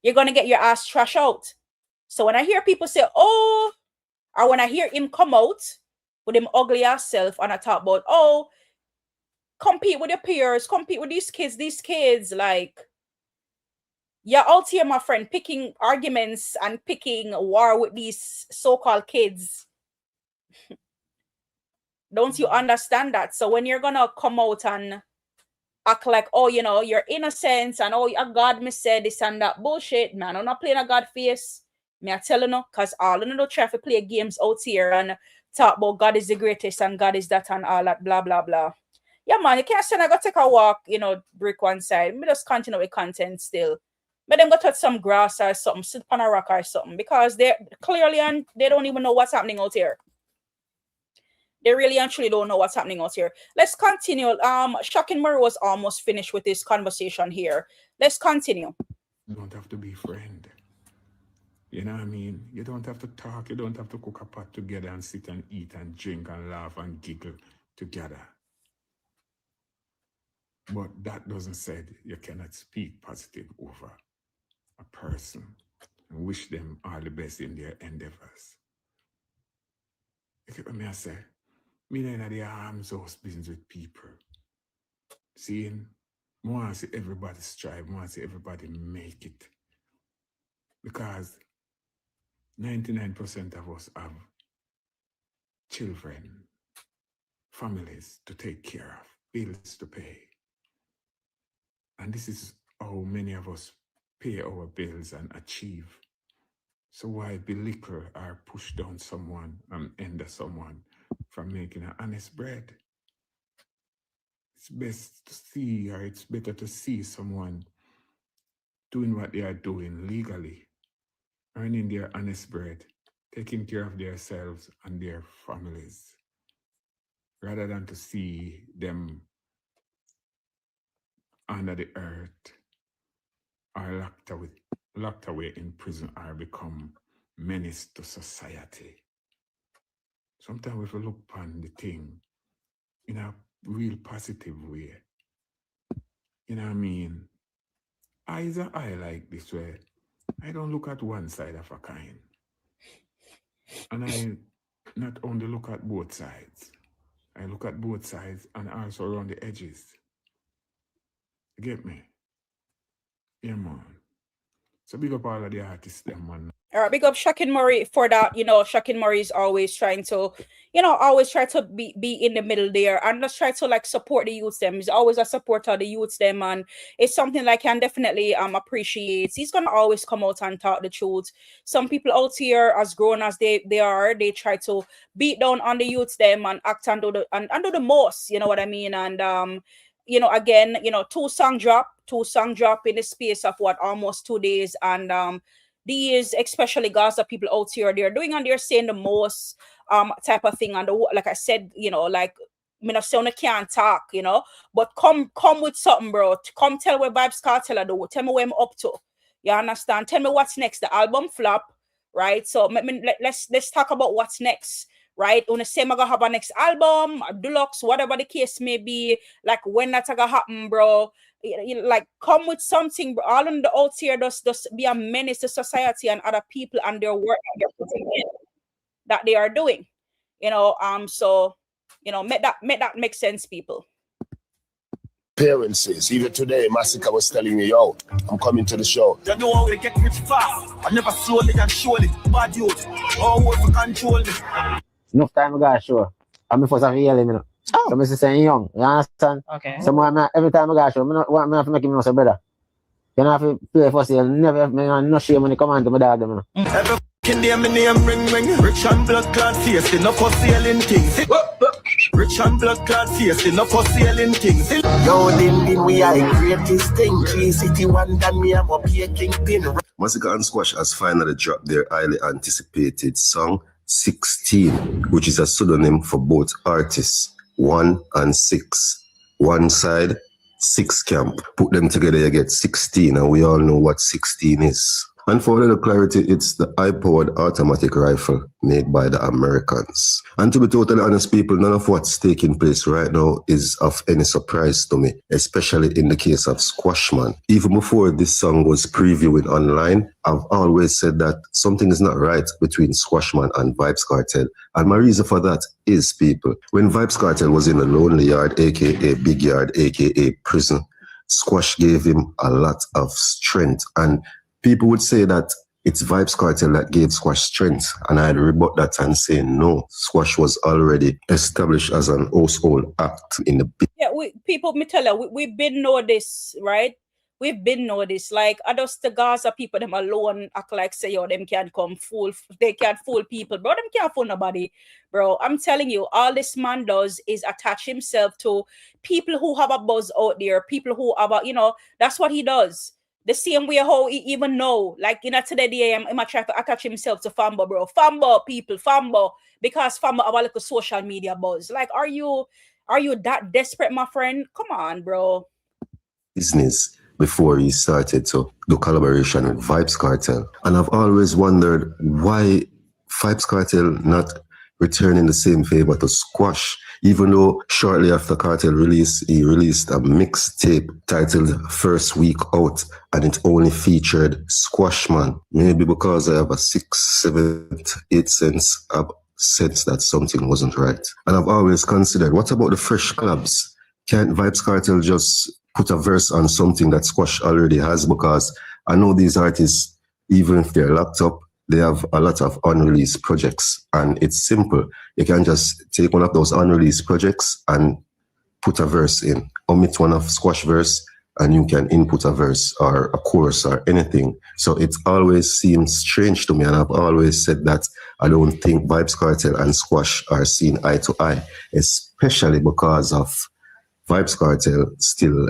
you're gonna get your ass trash out. So when I hear people say, oh, or when I hear him come out with him ugly ass self and I talk about, oh, compete with your peers, compete with these kids, like, you're out here, my friend, picking arguments and picking war with these so-called kids. Don't you understand that? So when you're gonna come out and act like, oh, you know, you're innocent and oh, a God me said this and that bullshit, man, I'm not playing a God face. Me I tell you no, because all of them don't try to play games out here and talk about God is the greatest and God is that and all that blah blah blah. Yeah, man, you can't say I go take a walk, you know, break one side. Me just continue with content still. But them go touch some grass or something, sit on a rock or something, because they're clearly and they don't even know what's happening out here. They really and truly don't know what's happening out here. Let's continue. Shocking Murray was almost finished with this conversation here. Let's continue. You don't have to be friend. You know what I mean? You don't have to talk. You don't have to cook a pot together and sit and eat and drink and laugh and giggle together. But that doesn't say you cannot speak positive over a person and wish them all the best in their endeavors. You get what me I say? Me in the arms house business with people. Seeing, I want to see everybody strive, I want to see everybody make it. Because 99% of us have children, families to take care of, bills to pay. And this is how many of us pay our bills and achieve. So why belittle or push down someone and hinder someone from making an honest bread? It's best to see, or it's better to see someone doing what they are doing legally, earning their honest bread, taking care of themselves and their families, rather than to see them under the earth or locked away in prison or become menace to society. Sometimes we have to look upon the thing in a real positive way. You know what I mean? Eyes are eye like this way. I don't look at one side of a kind. And I not only look at both sides. I look at both sides and also around the edges. You get me? Yeah, man. So big up all of the artists, them, man. All right, big up Shocking Murray for that. You know, Shocking Murray is always trying to, you know, always try to be in the middle there and just try to like support the youths them. He's always a supporter of the youths them, and it's something that I can definitely appreciate. He's gonna always come out and talk the truth. Some people out here, as grown as they are, they try to beat down on the youths them and act and do the most. You know what I mean? And you know, again, you know, two song drop in the space of what, almost 2 days, and these, especially Gaza people out here, they're doing and they're saying the most type of thing. And like I said, you know, like, me not saying I can't talk, you know, but come with something, bro. Come tell where Vybz Kartel do. Tell me where I'm up to. You understand? Tell me what's next. The album flop, right? So let's talk about what's next, right? On the same, I gonna have a next album, a deluxe, whatever the case may be. Like, when that's gonna happen, bro. You like, come with something, bro. All in the out here just be a menace to society and other people and their work and their putting in that they are doing. You know, so you know, make that make sense, people. Appearances. Even today, Masicka was telling me, yo, I'm coming to the show. You know how they get rich fast. I never slowly and surely. Bad youth. Always to control me. Enough time I got show. I'm first of yelling, you know. So I'm saying young, you understand? Okay. So every time I go show, I have to make him know, say, brother, you don't have to play for sale, never have no shame when you come on to my dad. Every fucking day, my name ring. Rich and blood clad face, enough for selling things. Rich and blood clad face, enough for selling things. Yo, Din, we are the greatest thing. Tree City one, then me, I'm up here, Kingpin. Masicka and Squash has finally dropped their highly anticipated song 16, which is a pseudonym for both artists, 1 and 6. One side, 6 camp. Put them together, you get 16, and we all know what 16 is. And for a little clarity, it's the high-powered automatic rifle made by the Americans. And to be totally honest, people, none of what's taking place right now is of any surprise to me, especially in the case of Squashman. Even before this song was previewing online, I've always said that something is not right between Squashman and Vybz Kartel. And my reason for that is, people, when Vybz Kartel was in the lonely yard, aka big yard, aka prison, Squash gave him a lot of strength. And people would say that it's Vybz Kartel that gave Squash strength, and I'd rebut that and say no. Squash was already established as an household act in the me tell you, we've been know this, right? We've been know this. Like, I just the Gaza people, them alone act like say, yo, them can't come fool, they can't fool people, bro. Them can't fool nobody, bro. I'm telling you, all this man does is attach himself to people who have a buzz out there, people who have a, that's what he does. The same way how he even know, like, today I'm trying to attach himself to Fambo, bro. Fambo, people, Fambo, because Fambo have a little social media buzz. Like, are you that desperate, my friend? Come on, bro. Business before he started to do collaboration with Vybz Kartel. And I've always wondered why Vybz Kartel not returning the same favor to Squash, even though shortly after Kartel release, he released a mixtape titled First Week Out, and it only featured Squashman. Maybe because I have a 6, 7, 8 sense of sense that something wasn't right. And I've always considered, what about the fresh collabs? Can't Vybz Kartel just put a verse on something that Squash already has? Because I know these artists, even if they're locked up, they have a lot of unreleased projects, and it's simple. You can just take one of those unreleased projects and put a verse in. Omit one of Squash verse, and you can input a verse or a chorus or anything. So it always seems strange to me, and I've always said that I don't think Vybz Kartel and Squash are seen eye to eye, especially because of Vybz Kartel still,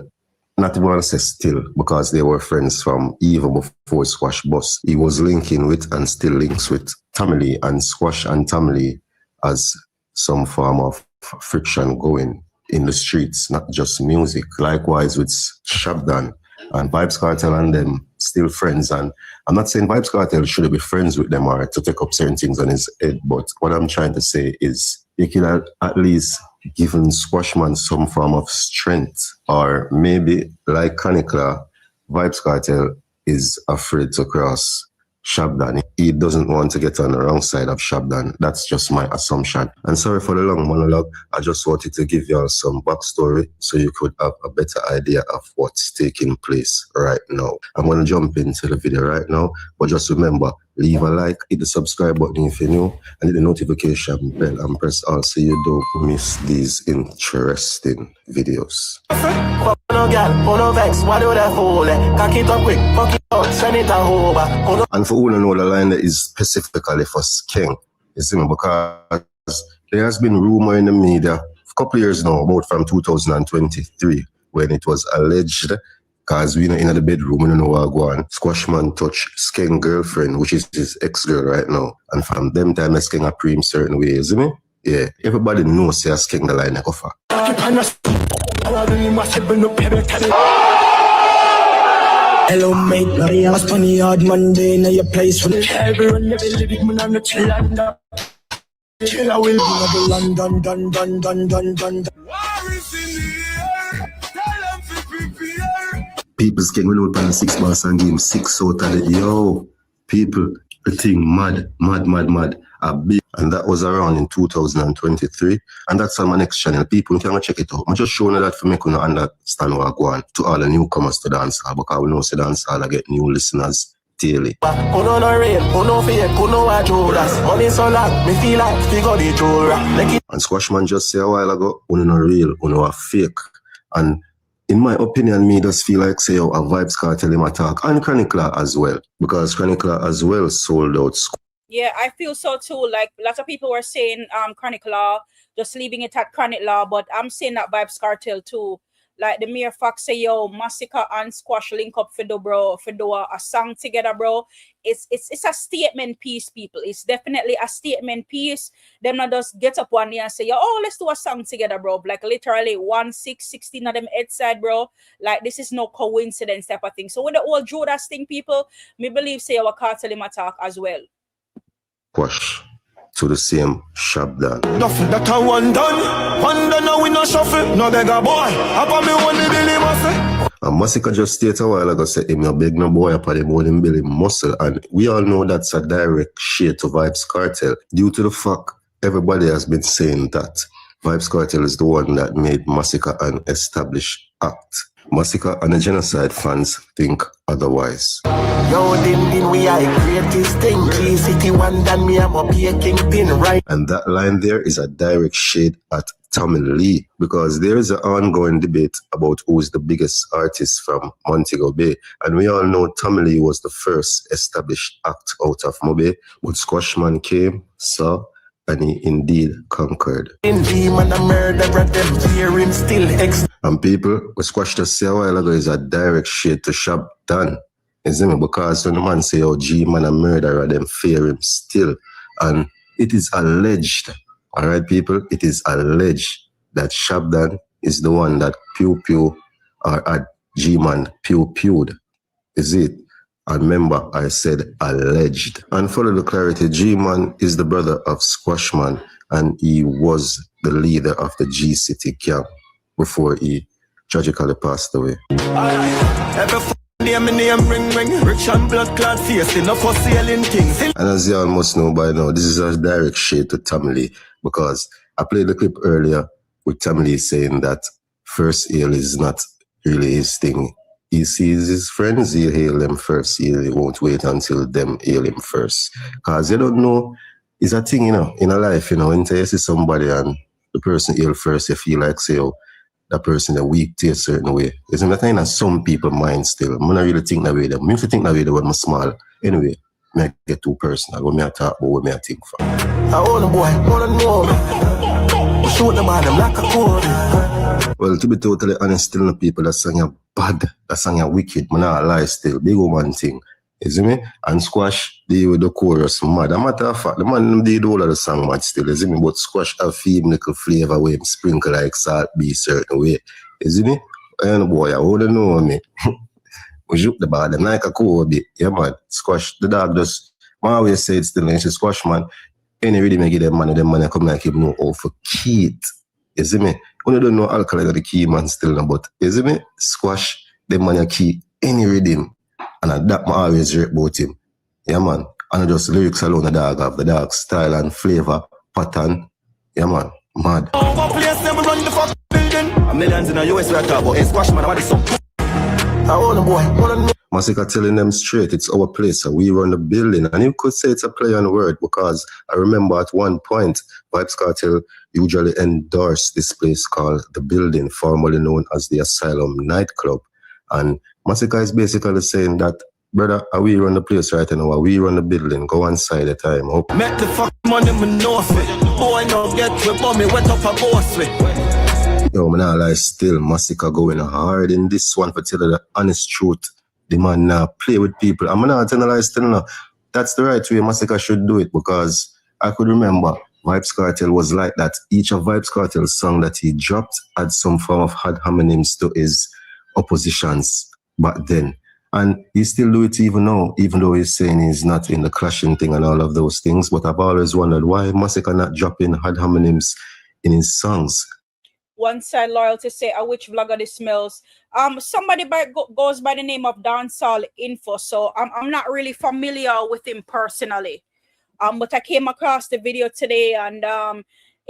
not even want to say still, because they were friends from even before Squash bust. He was linking with and still links with Tamale, and Squash and Tamale as some form of friction going in the streets, not just music. Likewise with Shabdan and Vybz Kartel and them still friends. And I'm not saying Vybz Kartel should be friends with them or to take up certain things on his head, but what I'm trying to say is you could at least given Squashman some form of strength, or maybe like Canicla, Vybz Kartel is afraid to cross Shabdan. He doesn't want to get on the wrong side of Shabdan. That's just my assumption. And sorry for the long monologue. I just wanted to give y'all some backstory so you could have a better idea of what's taking place right now. I'm going to jump into the video right now, but just remember, leave a like, hit the subscribe button if you're new, and hit the notification bell and press all so you don't miss these interesting videos. And for who don't know, the line that is specifically for Skeng, you see me, because there has been rumor in the media a couple of years now, about from 2023, when it was alleged, because we know in the bedroom, we don't know what go on, Squashman touch Skeng girlfriend, which is his ex-girl right now. And from them time, Skeng a preem certain way, you see me? Yeah, everybody knows say Skeng the line go for. Hello mate, I was 20 odd Monday in your place from everyone you be living when I'm not chillin'. Chill I will be London, dun. War is in the air, tell them to prepare. People's Skeng will open 6 bars and give him 6 out of it. Yo, people, the thing mad. A big, and that was around in 2023, and that's on my next channel. People can check it out. I'm just showing you that for me to understand what I go on to all the newcomers to dancehall, because we know say dancehall I get new listeners daily. Uno no real, uno fake, uno a Judas. Money so long, me feel like figure the Jura. And Squashman just say a while ago, uno no real, uno a fake. And in my opinion, me just feel like say a Vibes Kartel him attack and Chronicler as well. Because Chronicler as well sold out. Yeah, I feel so too. Like lots of people were saying Chronic Law, just leaving it at Chronic Law, but I'm saying that Vibes Kartel too. Like the mere fact say yo, Masicka and Squash link up for do a song together, bro. It's a statement piece, people. It's definitely a statement piece. Them not just get up one day and say, yo, oh, let's do a song together, bro. Like literally 16 of them headside, bro. Like this is no coincidence type of thing. So with the whole Judas thing, people, me believe say our Kartel him attack as well. Squash to the same shop done. Nothing that I one done now we no shuffle, no beggar boy. Upon me only Billy muscle. And Masicka just stated a while ago, say him no beg no boy upon him only Billy muscle. And we all know that's a direct shade to Vibes Kartel due to the fact everybody has been saying that Vibes Kartel is the one that made Masicka an established act. Masicka and the genocide fans think otherwise. Yo, din we are greatest thing. Key city one than me, I'm up here kingpin, right? And that line there is a direct shade at Tommy Lee, because there is an ongoing debate about who is the biggest artist from Montego Bay. And we all know Tommy Lee was the first established act out of Mobe, but Squashman came, saw, and he indeed conquered. And people, we Squash to say a while ago is a direct shade to Shop done. Is it? Because when the man say, oh, G-man a murderer, them fear him still. And it is alleged, all right, people, it is alleged that Shabdan is the one that pew or at G-man pew-pewed. Is it? And remember, I said alleged. And for the clarity, G-man is the brother of Squashman, and he was the leader of the G-City camp before he tragically passed away. Name ring, rich and blood clad face, enough for sailing things. And as you all must know by now, this is a direct shade to Tommy Lee, because I played the clip earlier with Tommy Lee saying that first hail is not really his thing. He sees his friends, he'll hail them first. He won't wait until them hail him first. Because you don't know, it's a thing, you know, in a life, you know, until you see somebody and the person hail first, you feel like, say, oh, that person is weak to a certain way. Isn't that kind of some people mind still? I'm not really think that way. I used to think that way when I'm small. Anyway, I get too personal. When I talk about what I think for. I own a boy, wanna know me. Shoot them at them like a cord. Well, to be totally honest, still no people that song you bad, that song you wicked. Man, I lie still. Big woman thing. You see me? And Squash, they with the chorus mad. A matter of fact, the man did all of the song mad still. You see me? But Squash have film little flavor where him sprinkle like salt be certain way. You see me? And boy, I wouldn't know me. We shoot the bad them like a Kobe. Yeah, man. Squash, the dog just, I always say it still, and she Squash, man. Any ready me give them money come like him know all for Keith. You see me? We don't know alcohol is the key, man, still, no, but you see me? Squash, them money key, any reading. And that I always read about him. Yeah, man. And just lyrics alone, the dog have the dog style and flavor, pattern. Yeah, man. Mad. Millions in the US right now, but it's Squash, man. What is up? I own a boy. Masicka telling them straight, it's our place, so we run the building. And you could say it's a play on word, because I remember at one point, Vibes Kartel usually endorsed this place called The Building, formerly known as the Asylum nightclub. And Masicka is basically saying that, brother, we run the place right now, we run the building, go one side at a time. Hope. Make the fuck money, me know it. Boy, no get with me, wet up a boss with. Yo, man, I lie still, Masicka going hard in this one for telling the honest truth. The man now play with people. I'm not telling a lie still now. That's the right way Masicka should do it, because I could remember Vibes Kartel was like that. Each of Vibes Kartel's song that he dropped had some form of ad hominems to his oppositions back then. And he still do it even now, even though he's saying he's not in the clashing thing and all of those things. But I've always wondered why Masicka not dropping ad hominems in his songs. One side loyal to say a which vlogger this Mellz. Somebody goes by the name of Dancehall Info, so I'm not really familiar with him personally. But I came across the video today, and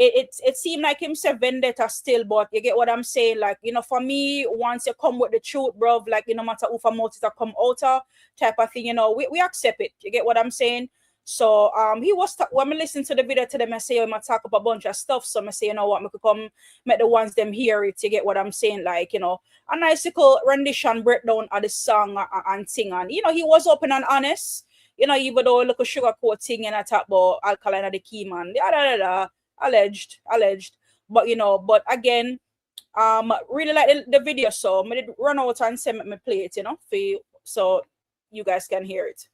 it seemed like him say vendetta still, but you get what I'm saying? Like, you know, for me, once you come with the truth, bro, like, you no matter who for motive to come out of type of thing, you know, we accept it. You get what I'm saying? So he was when I listen to the video to them, I say, I talk up a bunch of stuff. So I say, you know what, I could come make the ones them hear it. You get what I'm saying? Like, you know, a nice little rendition breakdown of the song and thing. And you know, he was open and honest. You know, even though look a sugar coat thing and I talk about alkaline of the key man. Alleged. But you know, but again, really like the video, so I did run out and send me play it, you know, for you, so you guys can hear it.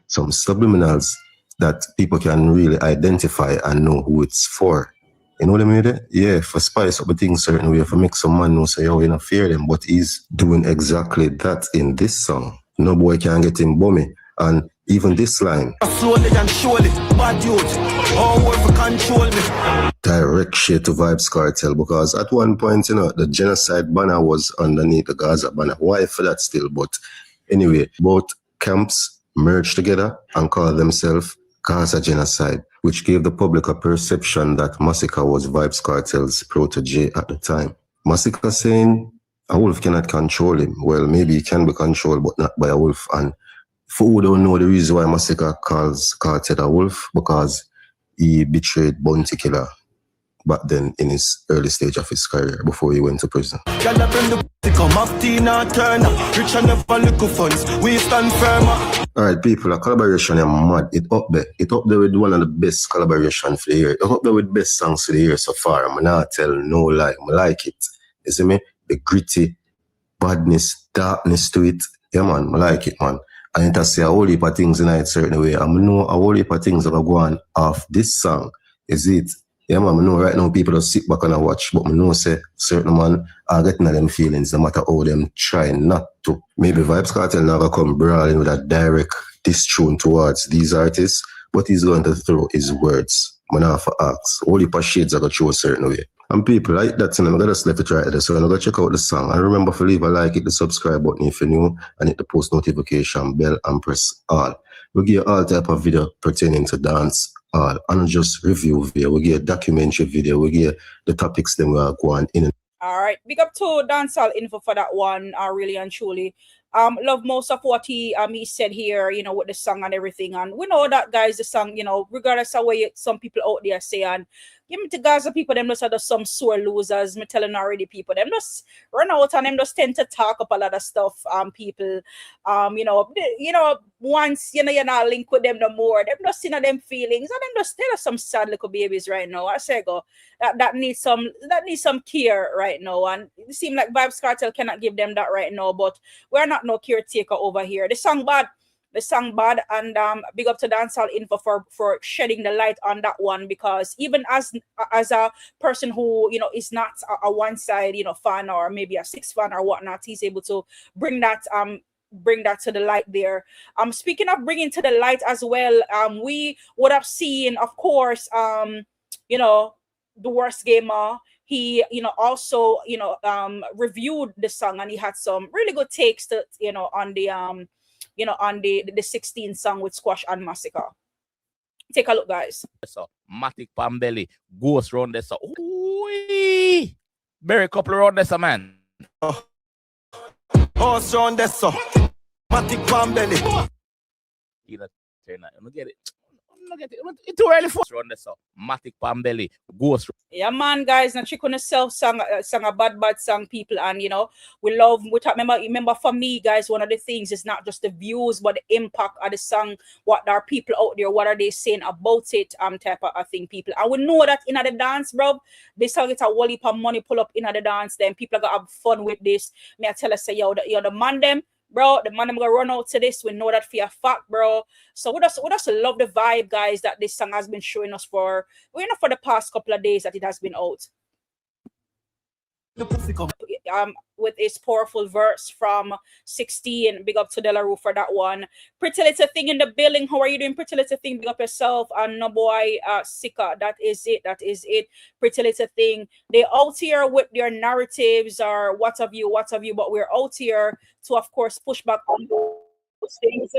Some subliminals that people can really identify and know who it's for. You know what I mean? Yeah, for spice up the thing certain way, for make some man know say, yo, you don't fear them, but he's doing exactly that in this song. No boy can get him bummy. And even this line, slowly and surely, bad youth, all work for control me. Direct shit to Vybz Kartel, because at one point, you know, the genocide banner was underneath the Gaza banner. Why for that still? But anyway, both camps merged together and called themselves Gaza Genocide, which gave the public a perception that Masicka was Vybz Kartel's protege at the time. Masicka saying a wolf cannot control him. Well, maybe he can be controlled, but not by a wolf. And for who don't know the reason why Masicka calls Kartel a wolf, because he betrayed Bounty Killer back then in his early stage of his career before he went to prison. Alright, people, a collaboration is mad. It up there. It up there with one of the best collaboration for the year. It up there with best songs for the year so far. I'm not tell no lie. I like it. You see me? The gritty badness, darkness to it. Yeah, man, I like it, man. And it say a whole heap of things in a certain way. I know a whole heap of things that are going off this song. Is it? Yeah, man, I know right now people just sit back and watch, but I know say certain man are getting them feelings no matter how them try not to. Maybe Vybz Kartel never come brawling with a direct diss tune towards these artists, but he's going to throw his words. Man, I have to ask. All heap of shades are going to show a certain way. And people like that, and I'm going to just left it right there. So I'm going to check out the song. And remember to leave a like, hit the subscribe button if you're new, and hit the post notification bell and press all. We give all type of video pertaining to dance, all, and just review video. We get documentary video. We get the topics then we are going in. All right, big up to Dancehall Info for that one, really and truly. Love most of what he said here, you know, with the song and everything. And we know that, guys, the song, you know, regardless of what some people out there say, and give me to Gaza people, them just are some sore losers. Me telling already people, them just run out and them just tend to talk up a lot of stuff. People, you know, once you're not linked with them no more, them just seeing them feelings, and them just tell us some sad little babies right now. I say go that needs some care right now, and it seems like Vybz Kartel cannot give them that right now. But we're not no caretaker over here. The song bad, and big up to Dancehall Info for shedding the light on that one, because even as a person who, you know, is not a one side, you know, fan, or maybe a six fan or whatnot, he's able to bring that to the light there. Speaking of bringing to the light as well, we would have seen, of course, you know, the worst gamer. He, you know, also, you know, reviewed the song, and he had some really good takes to, you know, on the you know, on the 16 song with Squash and Masicka. Take a look, guys. So Matic Pambelly goes round this. Ooh, very couple round this, man. Horse round this, so Matic Pambelly. You know, get it. It's too early for run this up. Matic Pambelly goes. Yeah, man, guys. Now check on yourself, song a bad song, people, and you know we talk. Remember, for me, guys, one of the things is not just the views, but the impact of the song. What are people out there? What are they saying about it? Type of thing, people. And we know that in the dance, bro, this song get a whole heap of money pull up in the dance. Then people are gonna have fun with this. May I tell us, say yo, the man them. Bro, the man I'm gonna run out to this. We know that for a fact, bro. So we just love the vibe, guys, that this song has been showing us for the past couple of days that it has been out. With his powerful verse from 16. Big up to Delarue for that one. Pretty little thing in the building. How are you doing, pretty little thing? Big up yourself. And no boy, Sika. That is it. Pretty little thing. They out here with their narratives or what have you. But we're out here to, of course, push back on those things.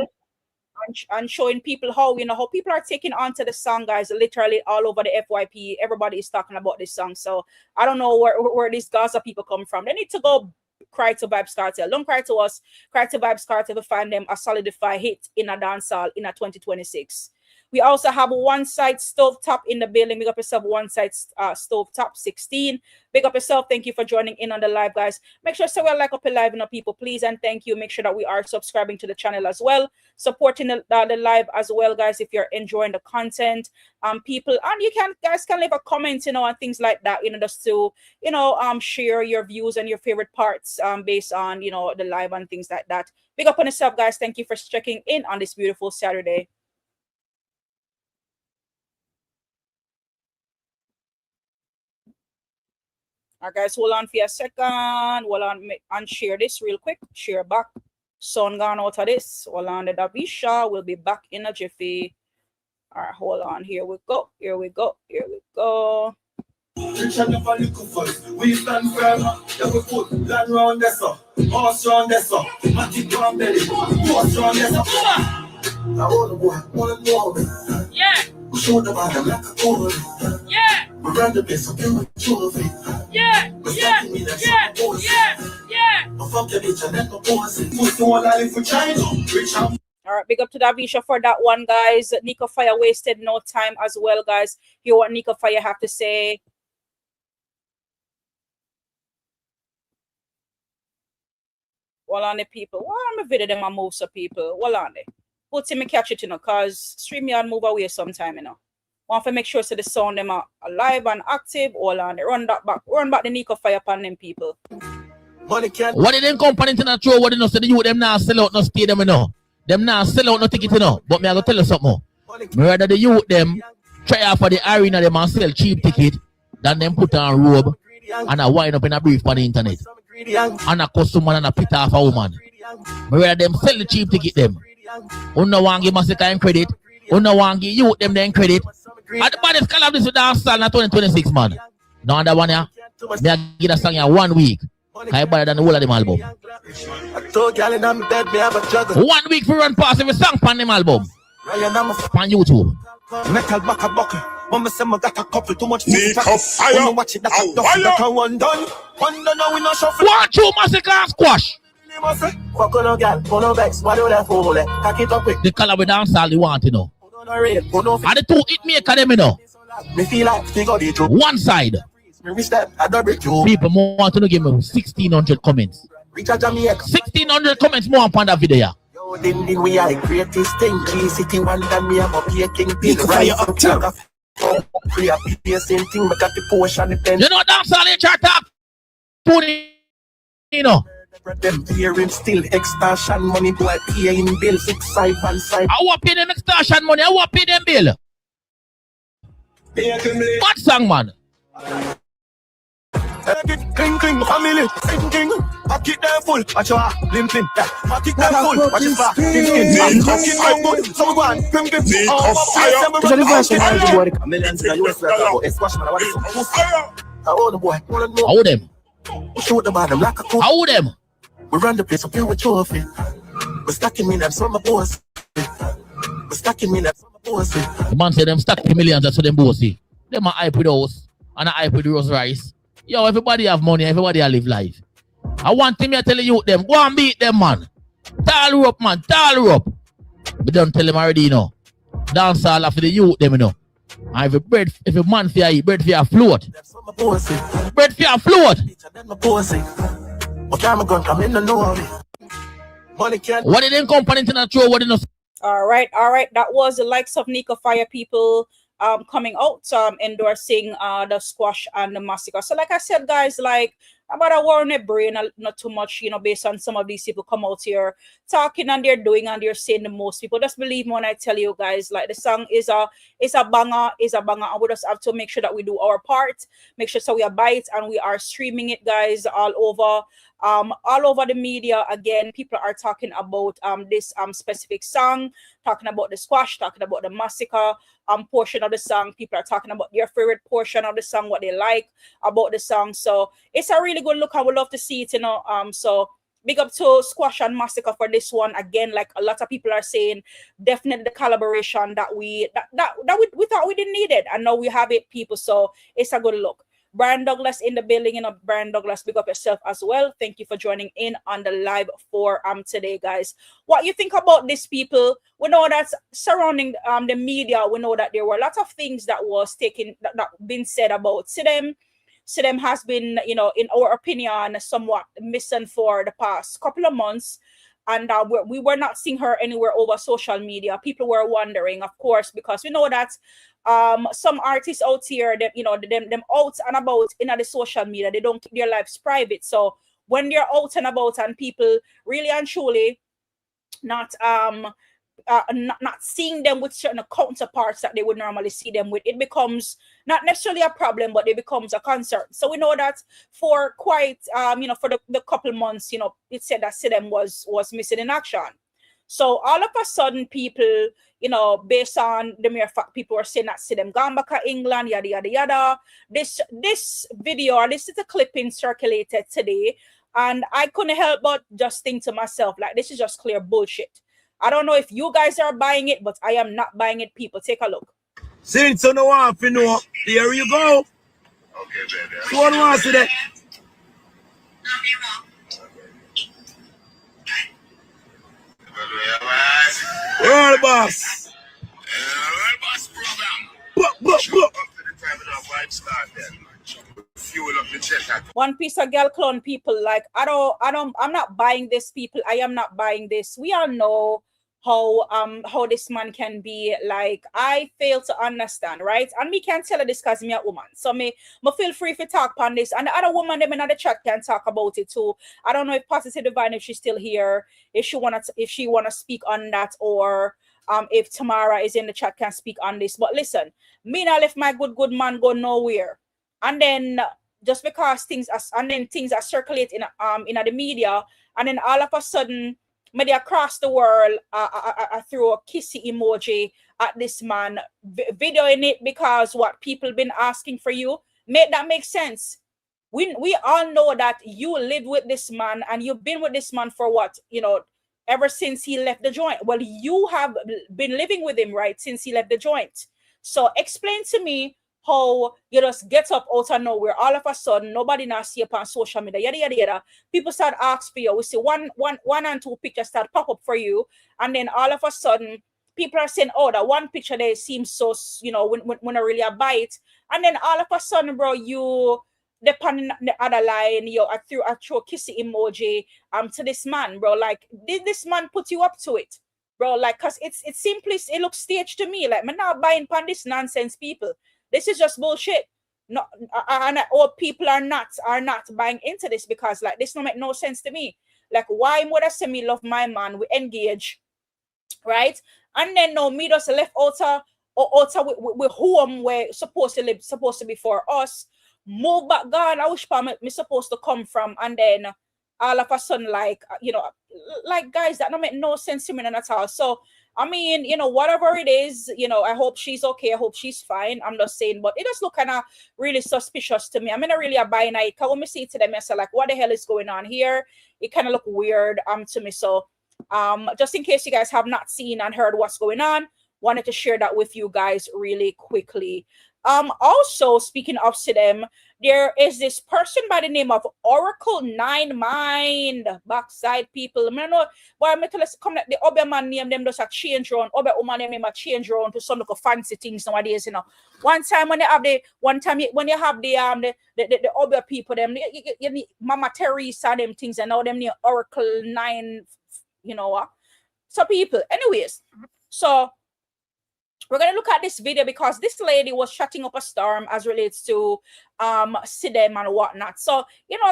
and showing people how, you know, how people are taking on to the song, guys. Literally all over the FYP, everybody is talking about this song. So I don't know where these Gaza people come from. They need to go cry to Vybz Kartel. Don't cry to us. Cry to Vybz Kartel to find them a solidified hit in a dancehall in a 2026. We also have One Side Stovetop in the building. Big up yourself, One Side Stovetop 16. Big up yourself. Thank you for joining in on the live, guys. Make sure to like up your live, you know, people, please, and thank you. Make sure that we are subscribing to the channel as well, supporting the live as well, guys. If you're enjoying the content, people, and you guys can leave a comment, you know, and things like that, you know, just to, you know, share your views and your favorite parts, based on, you know, the live and things like that. Big up on yourself, guys. Thank you for checking in on this beautiful Saturday. All right, guys, hold on for a second. Hold on and share this real quick. Share back. Sun gone out of this. Hold on, the Davisha will be back in a jiffy. All right, hold on. Here we go. Here we go. Here we go. We stand firm, yeah, we put land round there, so horse round there, so Matic round belly, horse round there, so I want the boy, want to know. Yeah. We show the bottom like a goal. Yeah. We run the place, so give me trophy. Yeah. Yeah. I fuck your bitch and let no boss it. Put the one life for China. Rich out. All right, big up to Davisha for that one, guys. Nico Fire wasted no time as well, guys. Hear what Nico Fire have to say. Well on the people. Why am I video them and move some people? Well on there. Put him and catch it, you know, cause StreamYard move away sometime, you know. Want to make sure so the sound them are alive and active. All on they run back the Nico Fire upon them people. What did them company to not throw what they know? So the youth them now sell out no stadium, you know. Them now sell out no ticket, you know. But me I go tell you something more. Me rather the youth them try out for the arena them and sell cheap ticket than them put on robe and a wind up in a brief on the internet. And a customer and a pit off a woman. Me rather them sell the cheap ticket them. Who no want give Masicka and credit. Who no want give youth them then credit. At the baddest call of this with dancehall in 2026, man. No other one ya. Me I give that song ya 1 week. I better than the whole of them album. 1 week for run past every song on them album. On YouTube. Metal back a buckle. Mama say me got a couple too much Nico Fire. Watch it, that one done. One done now we no shuffle. Watch you Masicka squash. The color we dance all you want, you know. And the two hit maker them, you know. One side. People want to give me 1,600 comments. 1,600 comments more upon that video. We are the greatest thing. City one than me, I'm a king. You know, dance all in chat up. You know. Them hearing still extortion money, boy, paying bill 6 side 1 side. I want pay them extortion money. I want pay them bill. What song, man? Cling, family, cling, pocket them full, watch your limping, pocket them full, watch your back, pocket them good, so go on, bring them, How them? Shoot the bottom like a How them? we run the place up here with trophy. We're stacking me that's what my boss. We're stacking me that's what my boss. The man said them stack millions, that's what them bossy. Them are hype with us and a hype with Rose Rice. Yo, everybody have money, everybody live life. I want him to tell you them, go and beat them, man. Tall her up, man, tall her up. But don't tell them already, you know. Dance all after the youth, them, you know. And if a man fear eat, bread fear float. Bread fear float. What did them company to not throw what they know? All right. That was the likes of Nico Fire people coming out endorsing the squash and the Masicka. So like I said, guys, like about a war in their brain, not too much, you know, based on some of these people come out here talking and they're doing and they're saying the most. People just believe me when I tell you guys, like the song is a banger, and we just have to make sure that we do our part, make sure so we are bite and we are streaming it, guys, all over the media. Again, people are talking about this specific song, talking about the squash, talking about the Masicka portion of the song. People are talking about their favorite portion of the song, what they like about the song. So it's a really good look. I would love to see it, you know. So big up to Squash and Masicka for this one. Again, like a lot of people are saying, definitely the collaboration that we thought we didn't need it. And now we have it, people. So it's a good look. Brian Douglas in the building, Brian Douglas, big up yourself as well. Thank you for joining in on the live for today, guys. What you think about this, people? We know that surrounding the media, we know that there were a lot of things that was been said about Sidem. Sidem has been, in our opinion, somewhat missing for the past couple of months. And we were not seeing her anywhere over social media. People were wondering, of course, because we know that some artists out here, them out and about in the social media, they don't keep their lives private. So when they're out and about and people really and truly not seeing them with certain counterparts that they would normally see them with, it becomes not necessarily a problem, but it becomes a concern. So we know that for quite for the couple months, it said that Sidem was missing in action. So all of a sudden, people, based on the mere fact people were saying that Sidem gone back to England, yada yada yada. This video, or this is a clipping circulated today, and I couldn't help but just think to myself, like, this is just clear bullshit. I don't know if you guys are buying it, but I am not buying it, people. Take a look. Since you know what you know, there you go. Okay, baby. So what wants to that? World boss. World boss program. One piece of girl clone, people. Like, I'm not buying this, people. I am not buying this. We all know how this man can be. Like, I fail to understand, right? And me can't tell her this because me a woman. So me feel free to talk on this. And the other woman them in the chat can talk about it too. I don't know if Positive Divine, if she's still here, if she wanna speak on that, or if Tamara is in the chat can speak on this. But listen, me not left my good man go nowhere. And then just because things are circulating in the media, and then all of a sudden, maybe across the world, I threw a kissy emoji at this man, videoing it because what people been asking for you. That makes sense. We all know that you live with this man and you've been with this man for what, ever since he left the joint. Well, you have been living with him, right, since he left the joint. So explain to me how you just get up out of nowhere, all of a sudden, nobody now see up on social media, yada yada yada. People start asking for you. We see one and two pictures start pop up for you, and then all of a sudden, people are saying, "Oh, that one picture there seems so, when I really buy it," and then all of a sudden, bro, you depending on the other line, I threw a kissy emoji to this man, bro. Like, did this man put you up to it, bro? Like, cause it's simply, it looks staged to me. Like, I'm not buying pan this nonsense, people. This is just bullshit. No, and all people are not buying into this, because like this don't make no sense to me. Like, why would I say me love my man? We engage, right? And then no, me just left outer with whom we're supposed to be for us. Move back, God. I wish me supposed to come from, and then all of a sudden, like, like, guys, that don't make no sense to me at all. So I mean, whatever it is, I hope she's okay. I hope she's fine. I'm just saying, but it does look kind of really suspicious to me. I mean, I really buying it. When we see it to them, I say, like, what the hell is going on here? It kind of look weird to me. So just in case you guys have not seen and heard what's going on, wanted to share that with you guys really quickly. Also, speaking of Sidem, there is this person by the name of Oracle 9 Mind. Backside people. I don't know why I'm telling us come the other man name them just a change around. Other woman name a change around to some like fancy things nowadays, One time when you have the other people, them you need Mama Teresa them things, and now them near Oracle 9, So people, anyways, so we're going to look at this video because this lady was shutting up a storm as relates to Sidem and whatnot. So,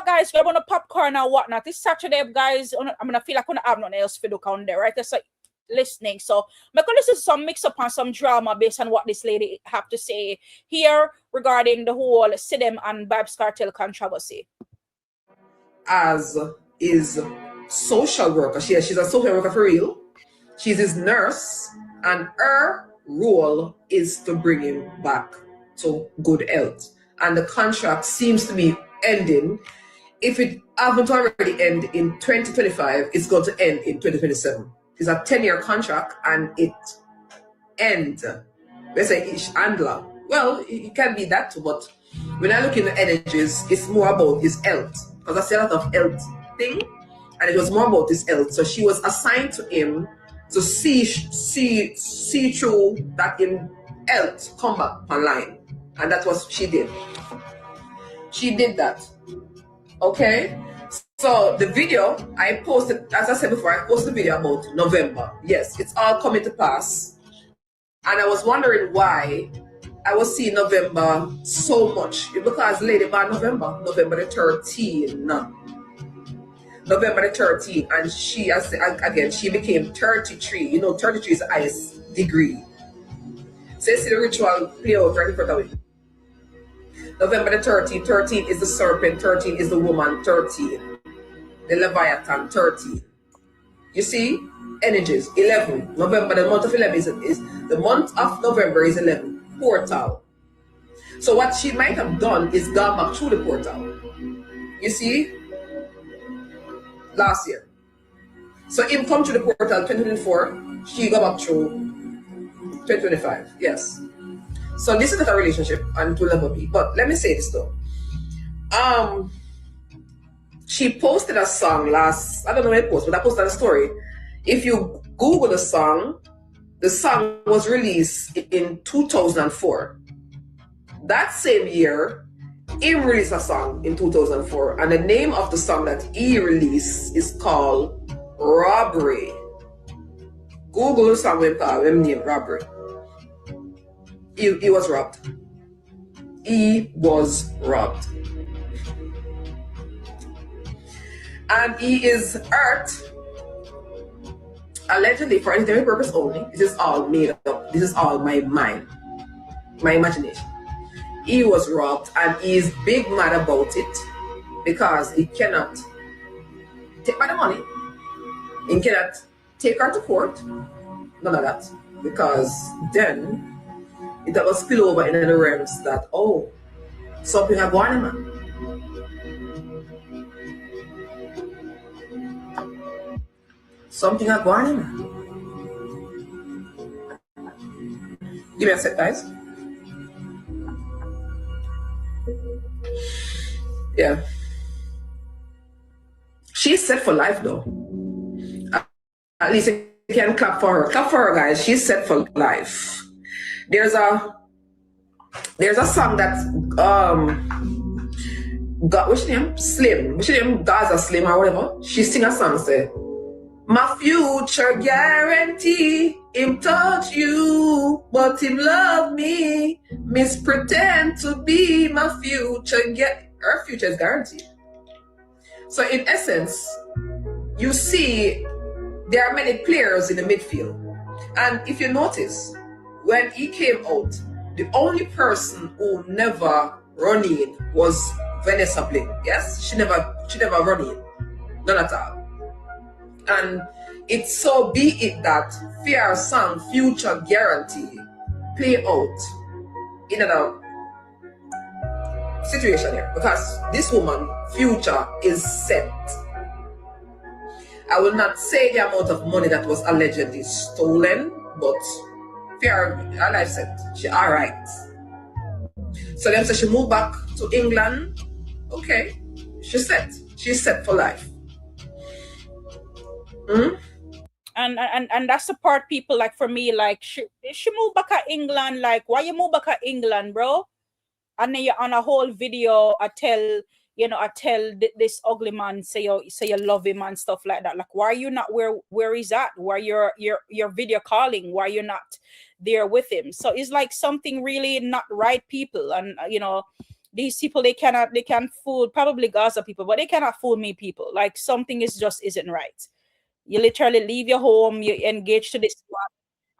guys, we're going to popcorn and whatnot. This Saturday, guys, I'm going to feel like I don't have nothing else to look on there, right? That's like listening. So, I'm going to listen to some mix up on some drama based on what this lady have to say here regarding the whole Sidem and Vybz Kartel controversy. As is social worker. She's a social worker for real. She's his nurse, and her role is to bring him back to good health, and the contract seems to be ending if it haven't already end in 2025, it's going to end in 2027. It's a 10-year contract and it ends. Let's say each handler. Well, it can be that too, but when I look in the energies, it's more about his health. Because I see a lot of health thing, and it was more about his health. So she was assigned to him to see through that in health come back online. And that's what she did. She did that. Okay? So the video I posted, as I said before, I posted a video about November. Yes, it's all coming to pass. And I was wondering why I was seeing November so much. Because Lady by November the 13th. November the 13th. And she, again, she became 33. You know, 33 is the highest degree. So you see the ritual play out right in front of it. November the 13th. 13 is the serpent. 13 is the woman. 13. The Leviathan. 13. You see? Energies. 11. November, the month of 11 is the month of November is 11. Portal. So what she might have done is gone back through the portal. You see? Last year. So him come to the portal 2024, she go back through 2025. Yes. So this is not a relationship and it will never be. But let me say this though. She posted a song last, I don't know when it posted, but I posted a story. If you Google the song was released in 2004. That same year, he released a song in 2004, and the name of the song that he released is called Robbery. Google the song with name Robbery. He was robbed. He was robbed. And he is hurt. Allegedly, for entertainment purpose only. This is all made up. This is all my mind, my imagination. He was robbed, and he's big mad about it because he cannot take back the money. He cannot take her to court. None of that, because then it will spill over in the realms that something have gone on, man. Something have gone on, man. Give me a sec, guys. Yeah. She's set for life, though. At least you can clap for her. Clap for her, guys. She's set for life. There's a song that what's your name? Slim. What's your name? Gaza Slim or whatever. She sing a song say, "My future guarantee, him touch you, but him love me. Miss pretend to be my future. Her future is guaranteed." So in essence, you see there are many players in the midfield. And if you notice, when he came out, the only person who never run in was Vanessa Bling. Yes, she never run in. None at all. And it's so be it that Fear Song Future Guarantee play out in another situation here, because this woman future is set. I will not say the amount of money that was allegedly stolen, but Fear, her life set. She all right. So them say she moved back to England. Okay, she's set. She's set for life. And that's the part people like. For me, like she moved back to England. Like, why you move back to England, bro? And then you're on a whole video. I tell this ugly man say you love him and stuff like that. Like, why are you not where he's at? Why you're video calling? Why you're not there with him? So it's like something really not right, people. And these people, they can fool probably Gaza people, but they cannot fool me, people. Like, something isn't right. You literally leave your home, you engage to this one,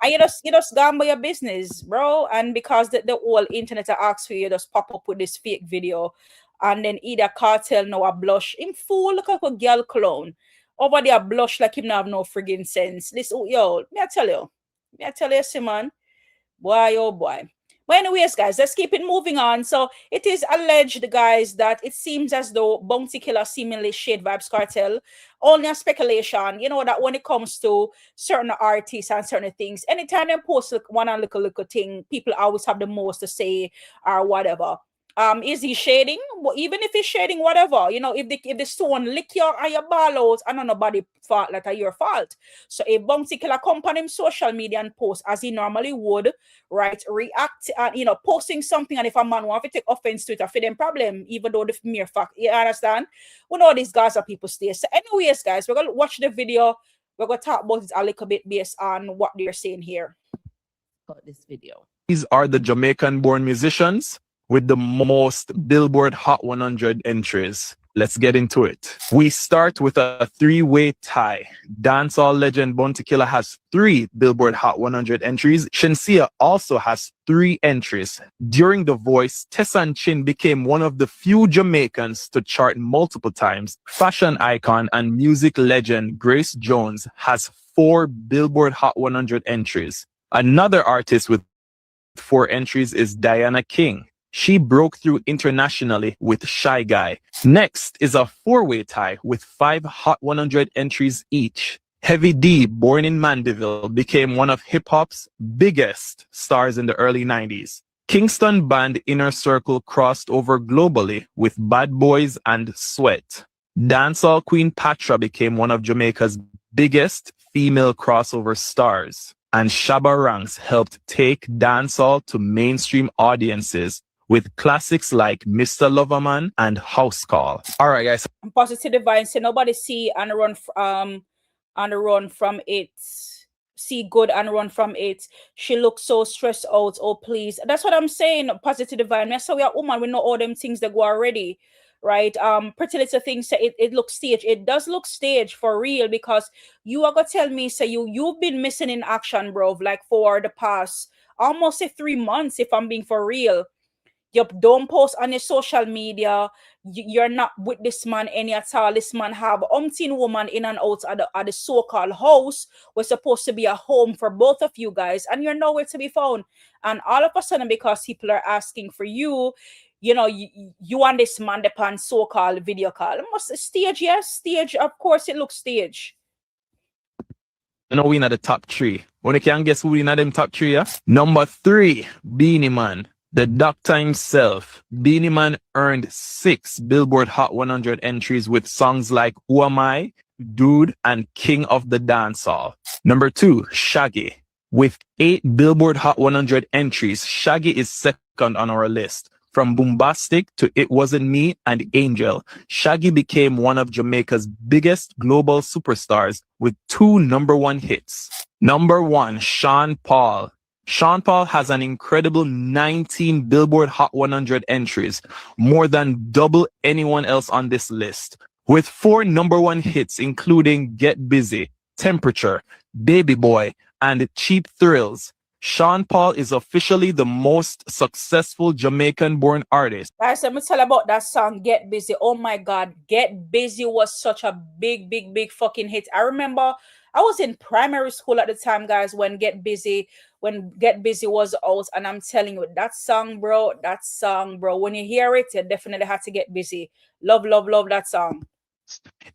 and you just go on by your business, bro. And because the whole internet asks for you, just pop up with this fake video, and then either Kartel now a blush. Him fool, look like a girl clown. Over there blush like him not have no friggin' sense. Listen, yo, me I tell you, see, man. Boy, oh boy. But anyways, guys, let's keep it moving on. So it is alleged, guys, that it seems as though Bounty Killer seemingly shade Vibes Cartel. Only a speculation, you know, that when it comes to certain artists and certain things, anytime they post one and little thing, people always have the most to say or whatever. Is he shading? Well, even if he's shading, whatever, you know, if the stone lick your and your ball out, and nobody fault that your fault. So if Bounty Killer come on him social media and post as he normally would, right, react and you know, posting something, and if a man want to take offense to it, for them problem, even though the mere fact, you understand? We know these guys are people stay. So anyways, guys, we're gonna watch the video. We're gonna talk about it a little bit based on what they're saying here. About this video. These are the Jamaican-born musicians with the most Billboard Hot 100 entries. Let's get into it. We start with a three-way tie. Dancehall legend Bounty Killer has 3 Billboard Hot 100 entries. Shenseea also has 3 entries. During The Voice, Tessan Chin became one of the few Jamaicans to chart multiple times. Fashion icon and music legend Grace Jones has 4 Billboard Hot 100 entries. Another artist with 4 entries is Diana King. She broke through internationally with Shy Guy. Next is a 4-way tie with 5 Hot 100 entries each. Heavy D, born in Mandeville, became one of hip-hop's biggest stars in the early 90s. Kingston band Inner Circle crossed over globally with Bad Boys and Sweat. Dancehall queen Patra became one of Jamaica's biggest female crossover stars. And Shabba Ranks helped take dancehall to mainstream audiences with classics like Mr. Loverman and House Call. All right, guys. Positive Divine say nobody see and run from it. See good and run from it. She looks so stressed out. Oh please, that's what I'm saying. Positive Divine. So we are woman. We know all them things that go already, right? Pretty Little Things say it looks staged. It does look staged for real, because you are gonna tell me say you've been missing in action, bro. Like for the past almost say 3 months, if I'm being for real. You don't post on your social media. You're not with this man any at all. This man have umpteen woman in and out at the so-called house. Was supposed to be a home for both of you guys, and you're nowhere to be found. And all of a sudden, because people are asking for you, you know, you and this man upon so-called video call. Must stage, yes, stage. Of course, it looks stage. You know, we in the top 3. When you can guess who in them top 3, yeah? Number 3, Beanie Man. The doctor himself. Beanie Man earned 6 Billboard Hot 100 entries with songs like Who Am I, Dude, and King of the Dancehall. Number 2, Shaggy. With 8 Billboard Hot 100 entries, Shaggy is second on our list. From Boombastic to It Wasn't Me and Angel, Shaggy became one of Jamaica's biggest global superstars with 2 #1 hits. Number 1, Sean Paul. Sean Paul has an incredible 19 Billboard Hot 100 entries, more than double anyone else on this list, with 4 #1 hits including Get Busy, Temperature, Baby Boy, and Cheap Thrills. Sean Paul is officially the most successful Jamaican-born artist. Guys, let me tell you about that song, Get Busy. Oh my God, Get Busy was such a big fucking hit. I remember I was in primary school at the time, guys, when Get Busy was out, and I'm telling you, that song, bro, when you hear it, you definitely have to get busy. Love that song.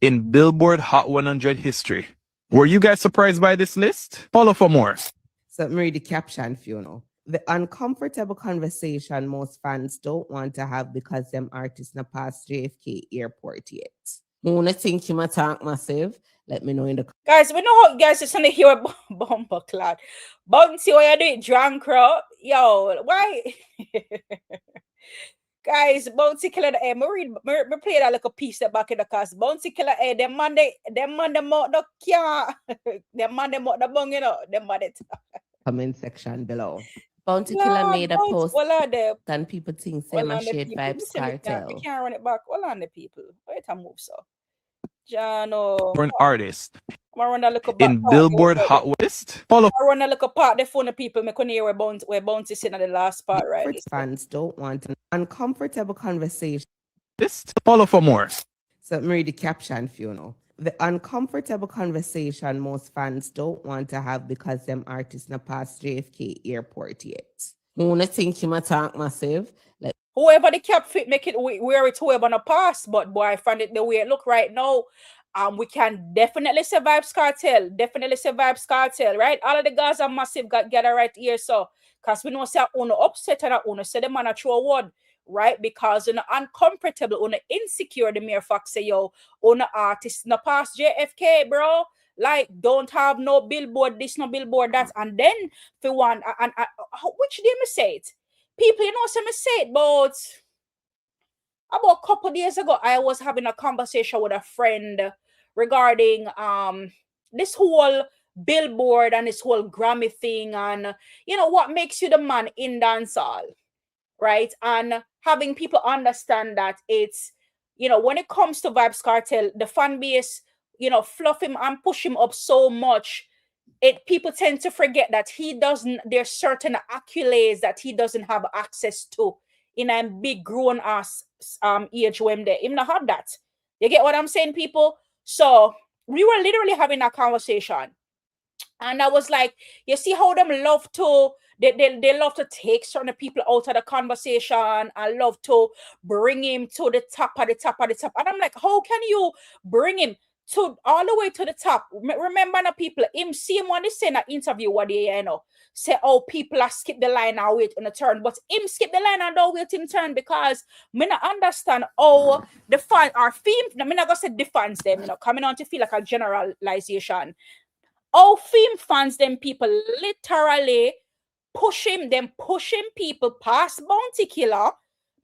In Billboard Hot 100 history. Were you guys surprised by this list? Follow for more. So let me read the caption for you now. The uncomfortable conversation most fans don't want to have because them artists not past JFK airport yet. Wanna think you might talk massive? Let me know in the guys. We know how guys is gonna hear bumper clad. Bounty, why you do it drunk, bro? Yo, why? Guys, Bounty Killer, me play that like a piece that back in the cast. Bounty Killer, them man them out the car. Them man them out the bung, you know. Them man it. Comment section below. Bounty Killer made a post and people think same as Shade Vibes Cartel. We can't run it back. Hold on the people. Wait a move, so. Jano. For an artist. In Billboard Hot List. Follow. I run a little part the phone of people make hear where Bounty sitting at the last part, right? Fans don't want an uncomfortable conversation. List. Follow for more. So let me read the caption for you now. The uncomfortable conversation most fans don't want to have because them artists not past JFK airport yet. Who think him attack massive? Like, whoever the cap fit, make it wear it whoever on the pass. But boy, I find it the way it look right now. We can definitely survive Kartel. Definitely survive Kartel, right? All of the guys are massive got gather right here. So, because we know say on upset and on say the man a true word, right? Because on uncomfortable, on insecure, the mere fact say yo, on artist in the past JFK, bro. Like, don't have no billboard, this no billboard, that, and then for one, and which day me say it? People, you know, some say it, but about a couple days ago, I was having a conversation with a friend regarding this whole billboard and this whole Grammy thing, and you know what makes you the man in dancehall, right? And having people understand that it's, you know, when it comes to Vybz Kartel, the fan base, you know, fluff him and push him up so much. People tend to forget that he doesn't, there's certain accolades that he doesn't have access to in a big grown ass age when they even have that. You get what I'm saying, people? So we were literally having a conversation. And I was like, you see how them love to, they love to take certain people out of the conversation and love to bring him to the top of the top of the top. And I'm like, how can you bring him to all the way to the top? Remember the people, him see him when they say in an interview what they, you know, say, oh, people are skip the line and wait on a turn. But him skip the line and don't wait him turn because me not understand how the fans are themed. I mean, I gonna say the fans them, you know, coming on to feel like a generalization. All film fans, them people literally pushing people past Bounty Killer.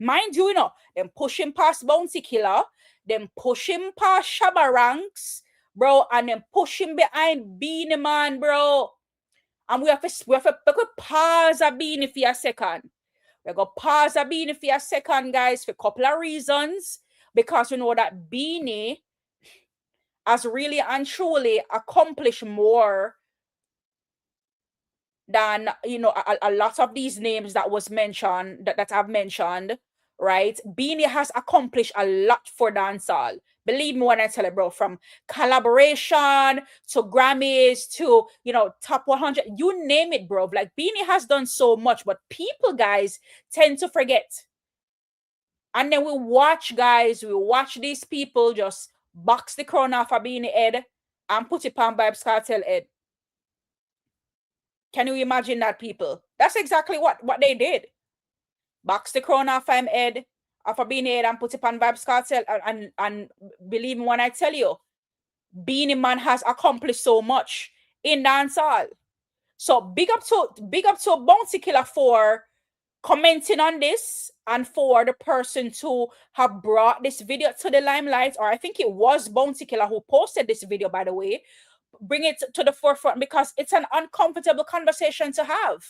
Mind you, you know, them pushing past Bounty Killer, them pushing past Shabba Ranks, bro, and them pushing behind Beanie Man, bro. And we have to pause a Beanie for a second. We're going to pause a Beanie for a second, guys, for a couple of reasons. Because we know that Beanie has really and truly accomplished more than, you know, a lot of these names that was mentioned, that I've mentioned, right? Beanie has accomplished a lot for dancehall. Believe me when I tell it, bro, from collaboration to Grammys to, you know, top 100, you name it, bro. Like, Beanie has done so much, but people, guys, tend to forget. And then we watch these people just box the crown off of Beanie head and put it on Vybz Kartel head. Can you imagine that, people? That's exactly what they did. Box the crown off of him head, off of Beanie head, and put it on Vybz Kartel. And believe me when I tell you, Beanie Man has accomplished so much in dancehall. So big up to Bounty Killer for commenting on this and for the person to have brought this video to the limelight, or I think it was Bounty Killer who posted this video, by the way, bring it to the forefront because it's an uncomfortable conversation to have.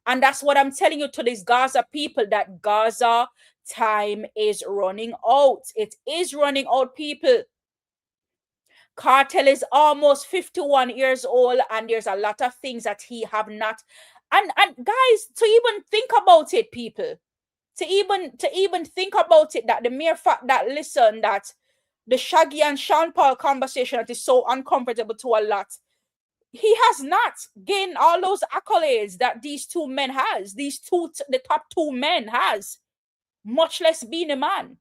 And that's what I'm telling you to these Gaza people, that Gaza time is running out. It is running out, people. Kartel is almost 51 years old, and there's a lot of things that he have not. And guys, to even think about it, people, to even think about it, that the mere fact that, listen, that the Shaggy and Sean Paul conversation that is so uncomfortable to a lot, he has not gained all those accolades that these two men has, the top two men has, much less being a man.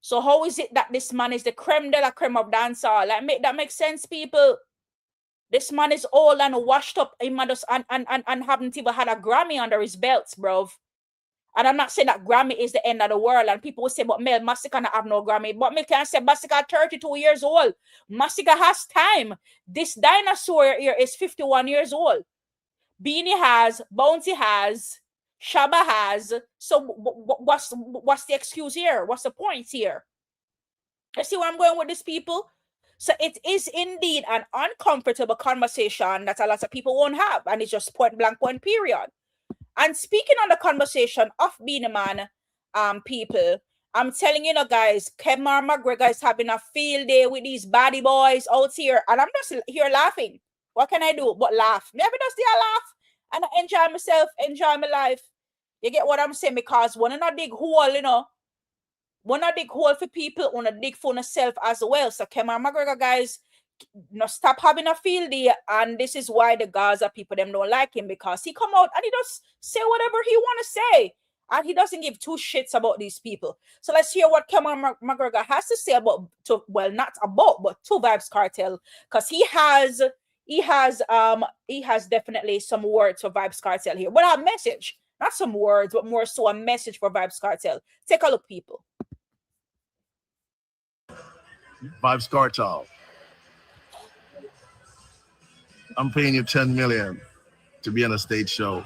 So how is it that this man is the creme de la creme of dancehall? Like, that makes sense, people. This man is old and washed up and haven't even had a Grammy under his belt, bro. And I'm not saying that Grammy is the end of the world. And people will say, but Mel, Masicka not have no Grammy. But me can say Masicka 32 years old. Masicka has time. This dinosaur here is 51 years old. Beanie has, Bounty has, Shabba has. So what's the excuse here? What's the point here? You see where I'm going with these people? So it is indeed an uncomfortable conversation that a lot of people won't have. And it's just point blank, point period. And speaking on the conversation of being a man, people, I'm telling you, guys, Kemar McGregor is having a field day with these baddie boys out here. And I'm just here laughing. What can I do but laugh? Maybe just there laugh and I enjoy myself, enjoy my life. You get what I'm saying? Because when I not dig hole, you know, when I dig hole for people, when I dig for myself as well. So Kemar McGregor, guys, stop having a field day, and this is why the Gaza people them don't like him, because he come out and he just say whatever he want to say, and he doesn't give two shits about these people. So let's hear what Cameron McGregor has to say about not about, but to Vybz Kartel, because he has definitely some words for Vybz Kartel here. But a message, not some words, but more so a message for Vybz Kartel. Take a look, people. Vybz Kartel, I'm paying you 10 million to be on a stage show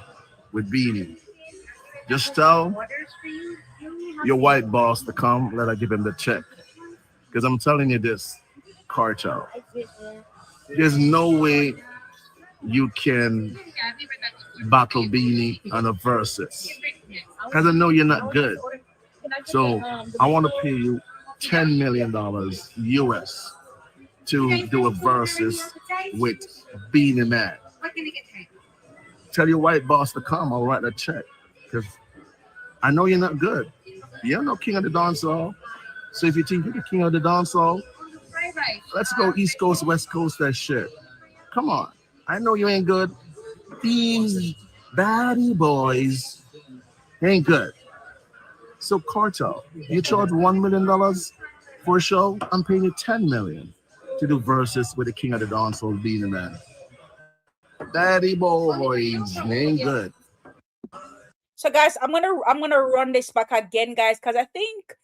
with Beanie. Just tell your white boss to come, let her give him the check. Because I'm telling you this, Kartel, there's no way you can battle Beanie on a versus. Because I know you're not good. So I want to pay you $10 million US to do a versus with Beanie Man. Tell your white boss to come, I'll write a check. Because I know you're not good. You're no king of the dancehall. So if you think you're the king of the dancehall, let's go East Coast, West Coast, that shit. Come on. I know you ain't good. These baddie boys ain't good. So Kartel, you charge $1 million for a show, I'm paying you $10 million to do versus with the king of the dancehall, Beanie Man. Baddie boys ain't good. So guys, I'm gonna run this back again, guys, because I think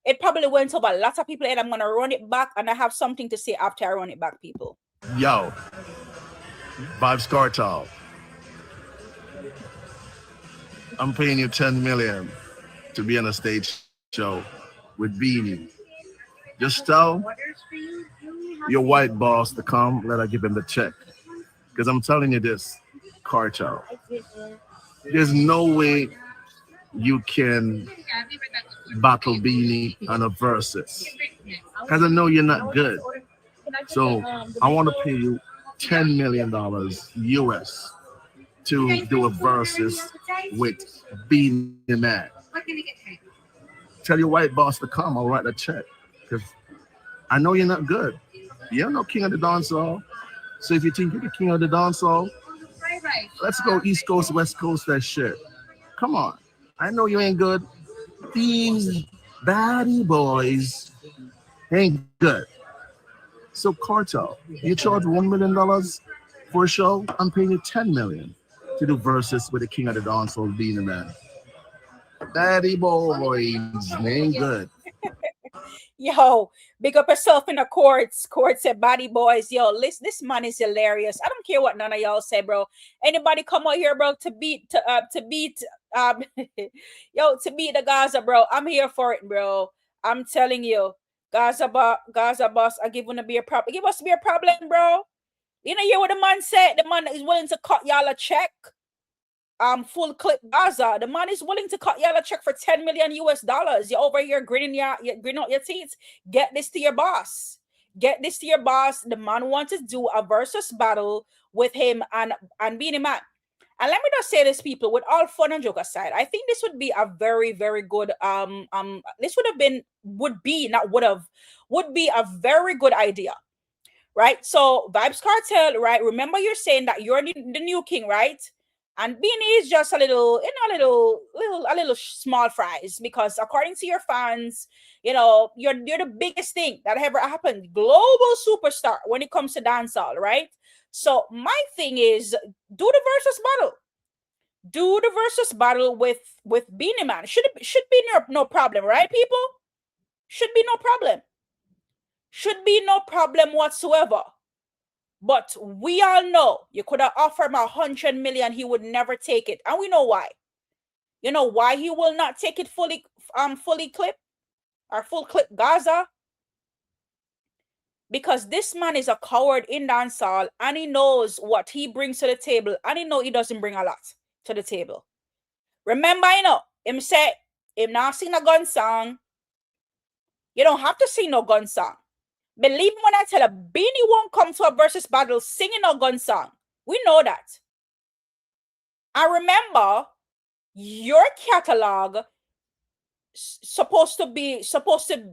it probably went over a lot of people, and I'm gonna run it back, and I have something to say after I run it back, people. Yo, Vybz Kartel, I'm paying you 10 million to be on a stage show with Beanie. Just tell your white boss to come, let her give him the check. Because I'm telling you this, Kartel, there's no way you can battle Beanie on a versus. Because I know you're not good. So I want to pay you $10 million US to do a versus with Beanie Man. Tell your white boss to come, I'll write a check. Because I know you're not good. You're no king of the dancehall. So if you think you're the king of the dancehall, let's go East Coast, West Coast, that shit. Come on. I know you ain't good. These baddie boys ain't good. So Kartel, you charge $1 million for a show, I'm paying you $10 million to do versus with the king of the dancehall, Beanie Man. Baddie boys ain't good. Yo, big up yourself in the courts. Court said, "Body boys, yo, listen, this man is hilarious. I don't care what none of y'all say, bro. Anybody come out here, bro, to beat yo, to beat the Gaza, bro. I'm here for it, bro. I'm telling you, Gaza boss, I give to be a problem. Give us to be a problem, bro. You know, hear what the man said? The man is willing to cut y'all a check. Full clip Gaza. The man is willing to cut y'all a check for $10 million US. You're over here grinning out your teeth. Get this to your boss. Get this to your boss. The man wants to do a versus battle with him and Beanie Man. And let me just say this, people, with all fun and joke aside, I think this would be a very, very good this would be a very good idea. Right? So Vybz Kartel, right? Remember, you're saying that you're the new king, right? And Beanie is just a little small fries, because according to your fans, you know, you're the biggest thing that ever happened, global superstar when it comes to dancehall, right? So my thing is, do the versus battle. Do the versus battle with Beanie Man. Should be no problem, right, people? Should be no problem. Should be no problem whatsoever. But we all know you could have offered him 100 million, he would never take it. And we know why. You know why he will not take it fully clip or full clip Gaza? Because this man is a coward in dancehall, and he knows what he brings to the table, and he know he doesn't bring a lot to the table. Remember, you know, him say, him not sing a gun song. You don't have to sing no gun song. Believe me when I tell you, Beanie won't come to a versus battle singing a gun song. We know that. And remember, your catalog supposed to be,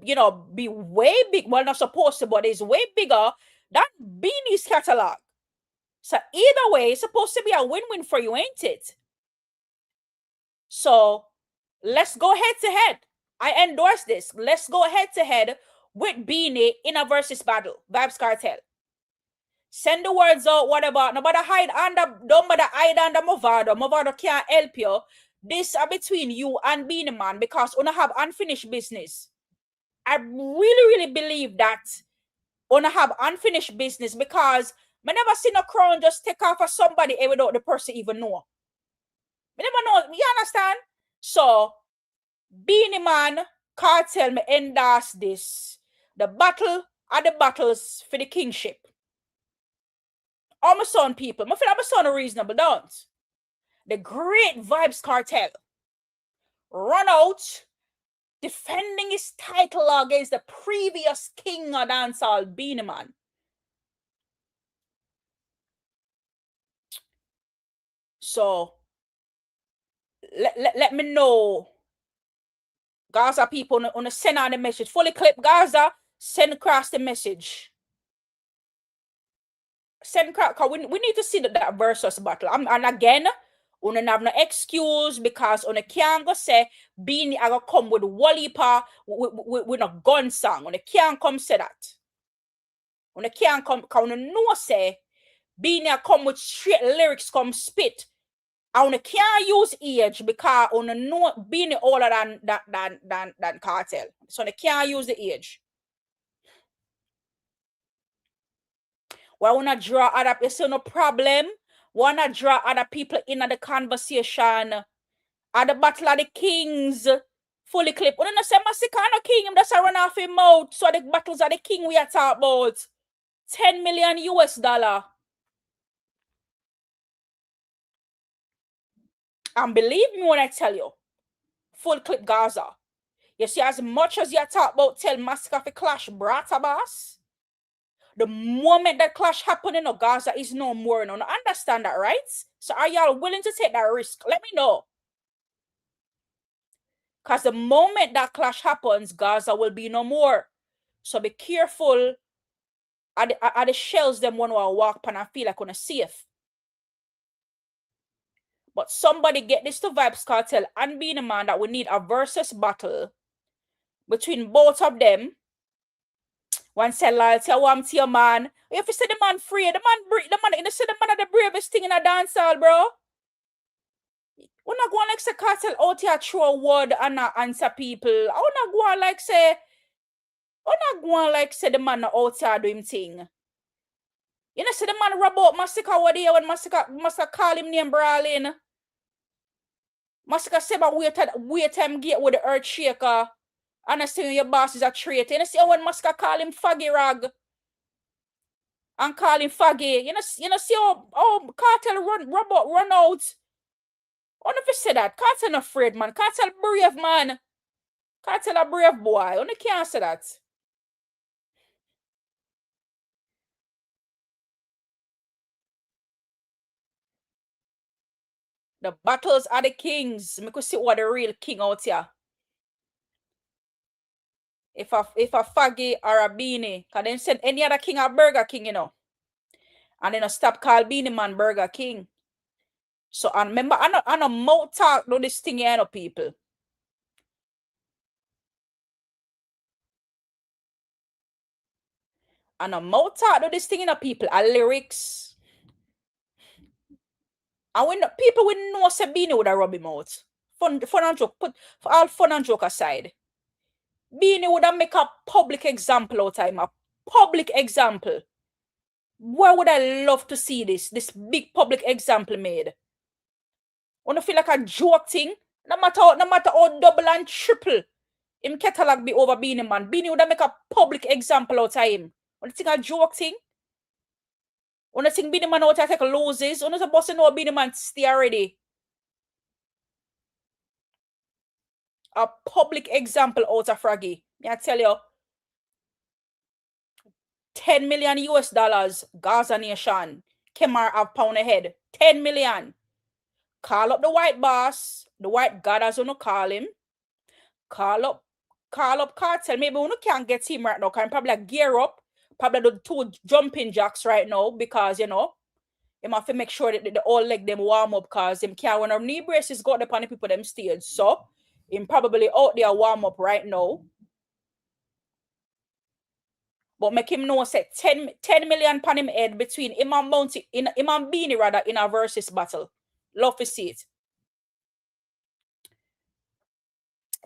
you know, be way big. Well, not supposed to, but it's way bigger That Beanie's catalog. So either way, it's supposed to be a win-win for you, ain't it? So let's go head to head. I endorse this. Let's go head to head with Beanie in a versus battle. Vybz Kartel. Send the words out, whatever. Nobody hide under, don't bother hide under Movado. Movado can't help you. This are between you and Beanie Man because you have unfinished business. I really believe that you have unfinished business because I never seen a crown just take off of somebody without the person even know. I never know. You understand? So, Beanie Man, Kartel, me endorse this. The battle are the battles for the kingship. All my son people, I feel like my son reasonable, don't? The great Vybz Kartel run out defending his title against the previous king of dancehall, Beanie Man. So let me know, Gaza people, on the send out the message. Fully clip Gaza, send across the message. Send across, because we need to see that versus battle. And again, we don't have no excuse because we can't go say Beanie I go come with Wallipa with a gun song. We can't come say that. We can't come, because we know say Beanie I come with straight lyrics, come spit. And we can't use age because we know Beanie older than Kartel. So they can't use the age. Why wanna draw other people? No problem. Wanna draw other people in the conversation. At the battle of the kings, fully clip. We don't say Masicka no king, him just run off his mouth. So the battles of the king we are talking about. 10 million US dollar. And believe me when I tell you, full clip Gaza. You see, as much as you talk about tell Masicka for clash brata boss, the moment that clash happen in Gaza is no more. No, understand that, right? So are y'all willing to take that risk? Let me know. Because the moment that clash happens, Gaza will be no more. So be careful. Are the shells them one will walk pan and feel like on a safe. But somebody get this to Vybz Kartel and Beanie Man that we need a versus battle between both of them. One say loyalty, one to your man. If you say the man free, the man, you say the man are the bravest thing in a dancehall, bro. We're not going like say Kartel out here throw a word and not answer people. I wanna go on like say, the man out here do him thing. You know, say the man rub out Masicka what day when Masicka call him name brawling. Masicka say about wait time get with the earth shaker. And I say your boss is a traitor. You know, see when Masicka call him faggy rag and call him faggy. You know, see how Kartel run out. I don't know if you say that. Kartel not afraid, man. Kartel brave, man. Kartel a brave boy. I don't can't say that. The battles are the kings. We could see what the real king out here. If a faggy or a Beanie, can then send any other king a Burger King, you know. And then stop call Beanie Man Burger King. So and remember, I know mouth talk do this thing, you know, people. And a mouth talk do this thing, you know, people. A lyrics. And when people will know say Beanie would have rub him out. Fun and joke. Put for all fun and joke aside. Beanie would have make a public example out of him. A public example. Where would I love to see this big public example made? Wanna feel like a joke thing? No matter how double and triple him catalog be over Beanie Man. Beanie would have make a public example out of him. Wanna think a joke thing? Wanna think Beanie Man out there take loses? Wanna supposed to know Beanie Man stay already? A public example out of Fraggy. I tell you, 10 million US dollars, Gaza Nation, Kemar have pound ahead. 10 million. Call up the white boss, the white god as you know call him. Call up Kartel. Maybe we can't get him right now, can probably like gear up, probably the 2 jumping jacks right now because, you know, him have to make sure that the all leg them warm up because him can't when our knee braces got upon the people them stage. So him probably out there warm up right now. But make him know say 10 million pan him head between him and Bounty in him and Beanie rather in a versus battle. Love to see it.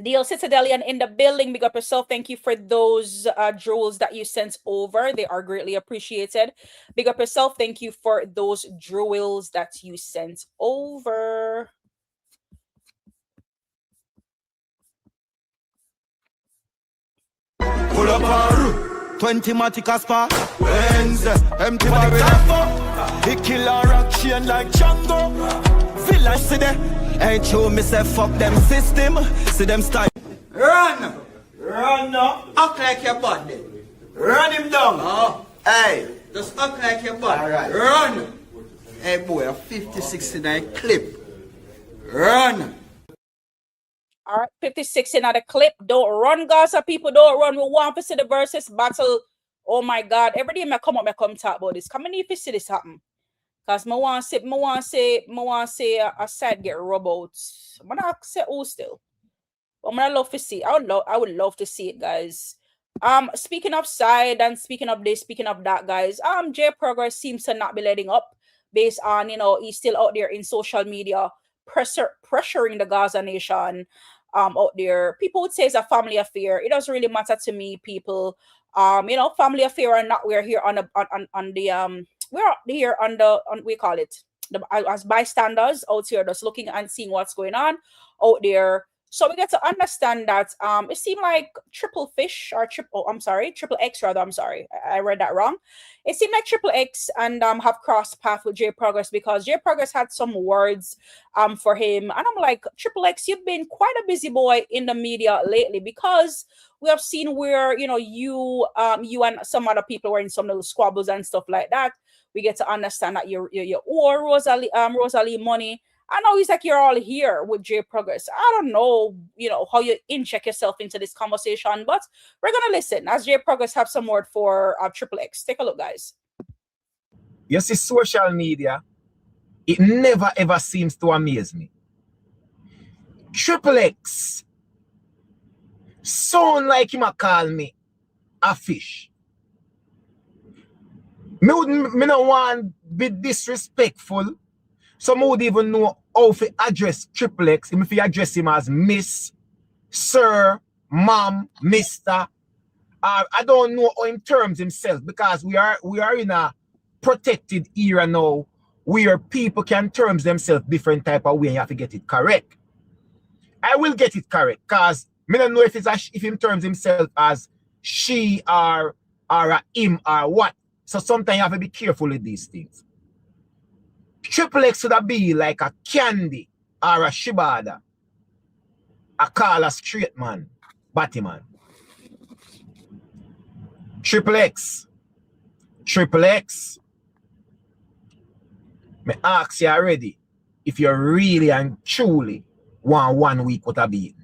Deal Citadelian in the building. Big up yourself. Thank you for those jewels that you sent over. They are greatly appreciated. Big up yourself. Thank you for those jewels that you sent over. Pull up our 20 matic aspa. Wednesday, empty barrel. He kill a rock chain like Django. Village see them. Ain't true, me say fuck them system. See them style. Run! Run now. Act like your body. Run him down. Oh. Hey. Just act like your body. Alright. Run. Hey boy, a 50-69 clip. Run. All right, 56 in the clip. Don't run, Gaza people. Don't run. We want to see the versus battle. Oh my God. Every day I come talk about this. Come on, if you see this happen. Because I want to say a side get rub out. I'm not say who still. But I love to see it. I would love to see it, guys. Speaking of side and speaking of this, speaking of that, guys, J Progress seems to not be letting up based on, you know, he's still out there in social media pressuring the Gaza nation out there. People would say it's a family affair. It doesn't really matter to me, people. You know, family affair or not, we're here on the we're here on we call it as bystanders out here just looking and seeing what's going on out there. So we get to understand that it seemed like Triple X rather. I'm sorry, I read that wrong. It seemed like Triple X and have crossed path with J Progress because J Progress had some words for him, and I'm like, Triple X, you've been quite a busy boy in the media lately because we have seen where, you know, you and some other people were in some little squabbles and stuff like that. We get to understand that you owe Rosalie money. I know he's like, you're all here with J Progress. I don't know, you know, how you inject yourself into this conversation, but we're going to listen as J Progress have some word for Triple X. Take a look, guys. You see, social media, it never ever seems to amaze me. Triple X sound like him a call me a fish. Me don't want to be disrespectful. Some would even know how to address Triple X. If you address him as Miss, Sir, Mom, Mr. I don't know how he terms himself because we are in a protected era now where people can terms themselves different type of way and you have to get it correct. I will get it correct because I don't know if he terms himself as she or a him or what. So sometimes you have to be careful with these things. Triple X would be like a Candy or a Shibada. I call a straight man, Batman. Triple X. Me ask you already if you really and truly want 1 week with a beat.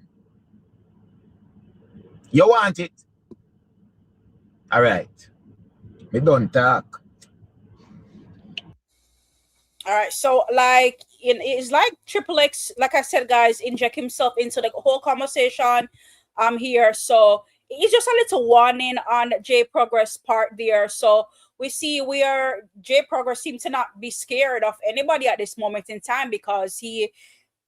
You want it? Alright. Me don't talk. All right, so like it's like Triple X, like I said, guys, inject himself into the whole conversation here. So it's just a little warning on J Progress part there. So we see where J Progress seems to not be scared of anybody at this moment in time because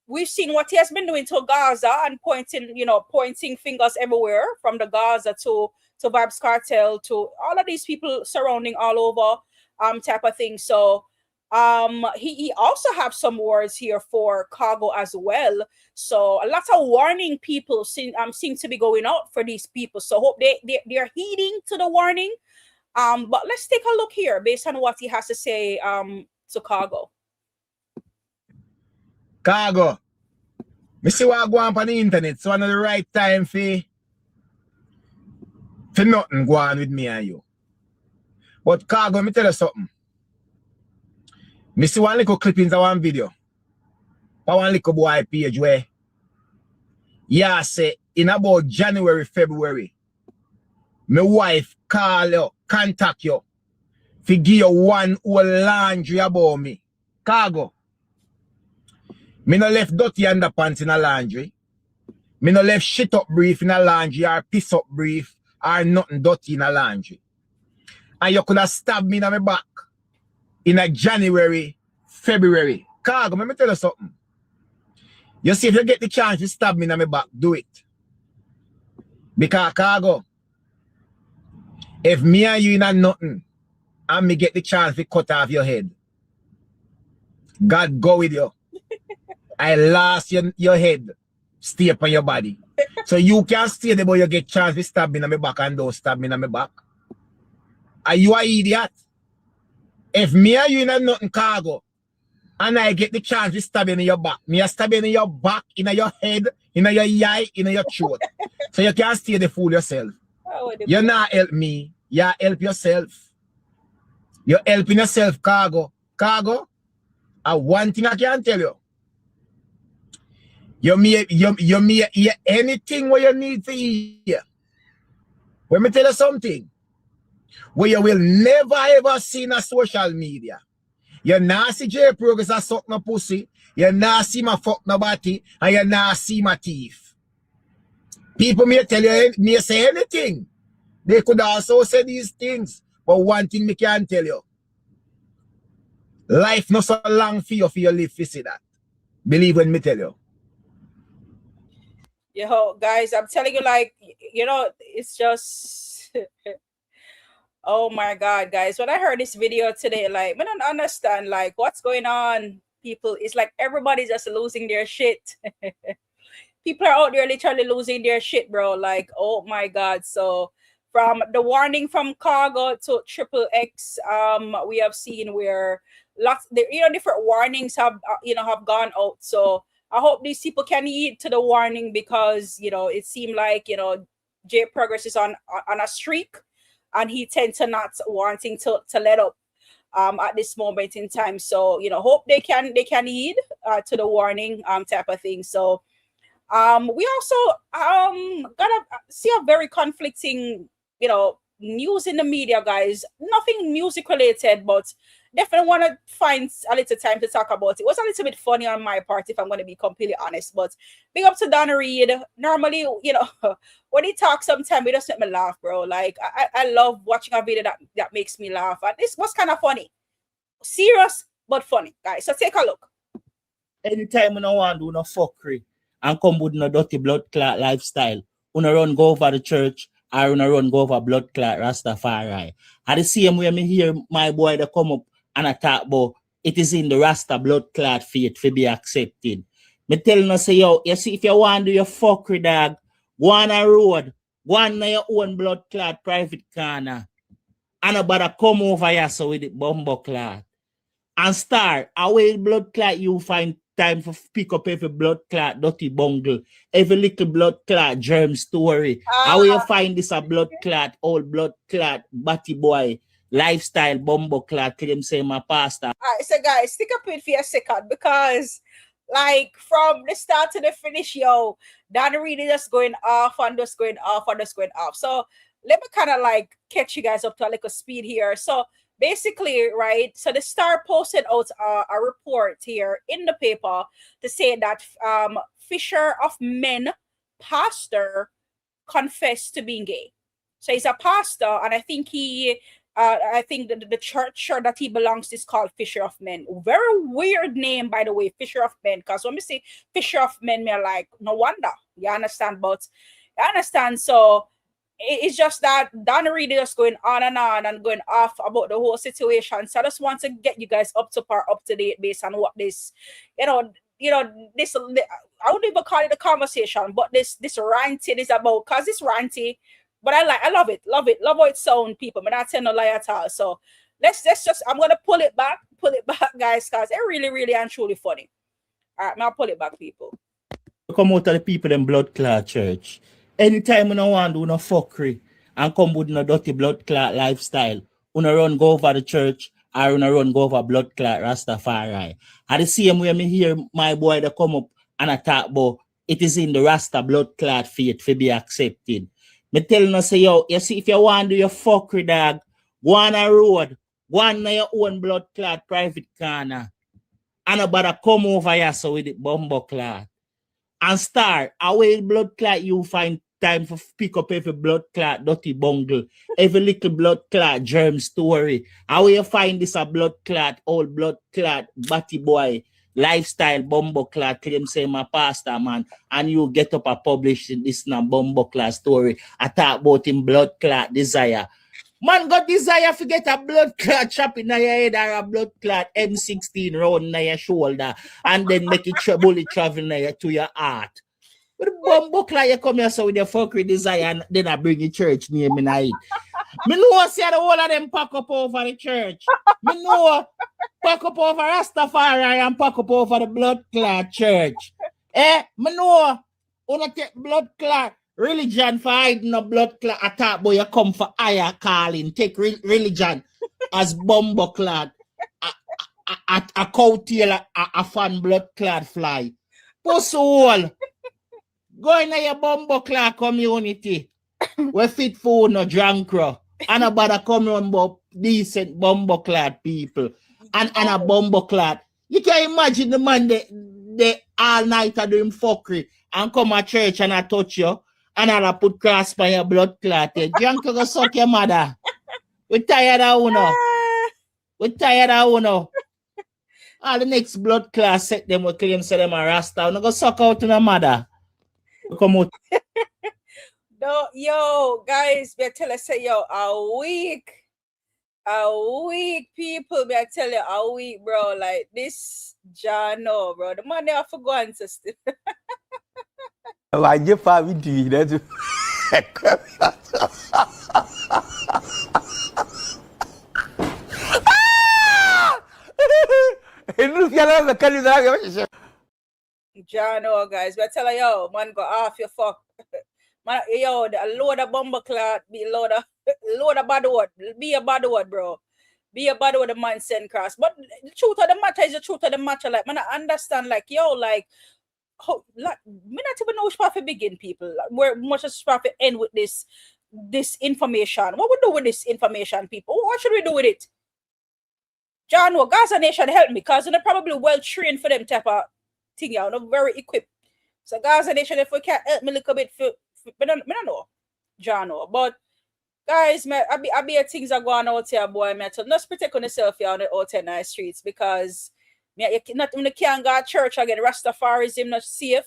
we've seen what he has been doing to Gaza and pointing fingers everywhere from the Gaza to Vybz Kartel to all of these people surrounding all over type of thing. So he also have some words here for Cargo as well. So a lot of warning people seem to be going out for these people. So hope they're heeding to the warning. But let's take a look here based on what he has to say to Cargo. Cargo, me see what go on the internet, so I know the right time for nothing go on with me and you. But Cargo, let me tell you something. Me see one little clippings of one video. For one little boy page where say in about January, February, my wife call you, contact you, fi give you one whole laundry about me. Cargo. Me no left dirty underpants in a laundry. Me no left shit up brief in a laundry or piss up brief or nothing dirty in a laundry. And you could have stabbed me in my back in a January, February. Cargo, let me tell you something. You see, if you get the chance to stab me in my back, do it. Because Cargo, if me and you in a nothing, and me get the chance to cut off your head, God go with you. I lost your head, stay upon your body. So you can stay there, but you get chance to stab me in my back and don't stab me in my back. Are you an idiot? If me and you in a nothing, Cargo, and I get the chance to stab you in your back, me a stab you in your back, in your head, in your eye, in your throat. So you can't stay the fool yourself. You not help me, you help yourself. You're helping yourself, Cargo. Cargo, one thing I can tell you. You may hear anything what you need to hear. Let me tell you something. Where you will never ever see in a social media. You not see J Progress a suck no pussy. You not see my fuck nobody. And you not see my teeth. People may tell you, may say anything. They could also say these things. But one thing me can tell you. Life not so long for you live to see that. Believe when me tell you. Yo, guys, I'm telling you, like, you know, it's just... Oh my God, guys. When I heard this video today, like, I don't understand, like, what's going on, people. It's like everybody's just losing their shit. People are out there literally losing their shit, bro. Like, oh my God. So from the warning from Cargo to Triple X, we have seen where lots, different warnings have, have gone out. So I hope these people can heed to the warning because, it seemed like, J Progress is on a streak. And he tends to not wanting to let up at this moment in time. So, hope they can heed to the warning type of thing. So we also gotta see a very conflicting, news in the media, guys. Nothing music related, but definitely want to find a little time to talk about it. It was a little bit funny on my part, if I'm going to be completely honest. But big up to Don Reed. Normally, when he talks sometimes, it just make me laugh, bro. Like, I love watching a video that makes me laugh. And this was kind of funny. Serious, but funny, guys. So take a look. Anytime I want to do no fuckery and come with no dirty blood clot lifestyle, una run go over the church, or una run go over blood clot Rastafari. At the same way, me hear my boy that come up and attack about it is in the Rasta blood clot faith to be accepted. Me tell you, say, yo, you see, if you want to do your fuckery, dog, go on a road, go on your own blood clot private corner, and nobody come over here so with the bumbo clot. And start, away blood clot, you find time for pick up every blood clot, dirty bungle, every little blood clot germ story. How you find this a blood clot, old blood clot, batty boy, lifestyle bumbo clot, claim say my pastor. All right, so guys, stick up with for a second because, like, from the start to the finish, yo, Don Reed is just going off and just going off and just going off. So let me kind of like catch you guys up to a little speed here. So basically, right, so the Star posted out a report here in the paper to say that Fisher of Men pastor confessed to being gay. So he's a pastor, and I think the church that he belongs to is called Fisher of Men. Very weird name, by the way, Fisher of Men, because when we say Fisher of Men, we're like, no wonder. You understand? But you understand, so it's just that Don Reed is just going on and going off about the whole situation. So I just want to get you guys up to date based on what this, this, I wouldn't even call it a conversation, but this ranting is about, because it's ranty, but I love it, love how it sounds, people. I'm not telling no lie at all. So let's just, I'm gonna pull it back, guys, because it's really, really and truly funny. All right, now pull it back, people. Come out of the people in blood clot church. Anytime you want to do no fuckery and come with no dirty blood clot lifestyle, una run go over the church or una run go over blood clot Rastafari. At the same way, me hear my boy that come up and attack about it is in the Rasta blood clot faith to be accepted. Me tell you say yo, you see if you want to do your fuckery dog, go on a road, go on your own blood clot private corner. And nobody come over here so with the bumbo clot. And start away blood clot you find time for pick up every blood clot dirty bungle, every little blood clot germ story. How you find this a blood clot, old blood clot, batty boy, lifestyle bumbo clot, claim say my pastor man, and you get up and publish this na bumbo clot story. I talk about him blood clot desire. Man got desire to get a blood clot chop in your head or a blood clot M16 round in your shoulder and then make it bullet travel to your heart. But the bumbo clot you come here so with your fuckery desire and then I bring your church name in it. Me know see the whole of them pack up over the church. Me know pack up over Rastafari and pack up over the blood clot church. Me know wanna take blood clot religion for hiding a blood clot attack, boy, you come for higher calling. Take religion as bumbo clot. A coattail, a fan blood clot fly. Pussy hole. Go in your bumbo clot community. We fit for no drunk row. And about come on about decent bumbo clot people. And a bumbo clot. You can imagine the man they all night are doing fuckery and come to church and I touch you. And I put cross by your blood clot. Drunk to go suck your mother. We tired of uno. We tired of uno. All the next blood clot set them with claim say them a rasta. Uno go suck out to the mother. Come out. No, yo, guys, me tell you say yo, a week people, me tell you a week, bro. Like this Jano, bro. The money I forgot to still. I just find it to you. That's Jano, guys, but tell her, yo, man, go off your fuck. Man, yo, a load of bumble clot, be a load of bad word. Be a bad word, bro. Be a bad word, the man send cross. But the truth of the matter is the truth of the matter. Like, man, I understand, like, yo, like, how, like, me not even know which part to begin, people. Like, where much as part to end with this information. What we do with this information, people? What should we do with it? John, well, Gaza Nation help me, because they're probably well trained for them type of thing, yeah, not very equipped. So Gaza Nation, if we can help me a little bit, I don't know, John, but guys, I be things are going out here, boy. So just protect on yourself here on the out in the streets, because you can't go to church again. Rastafarism not safe.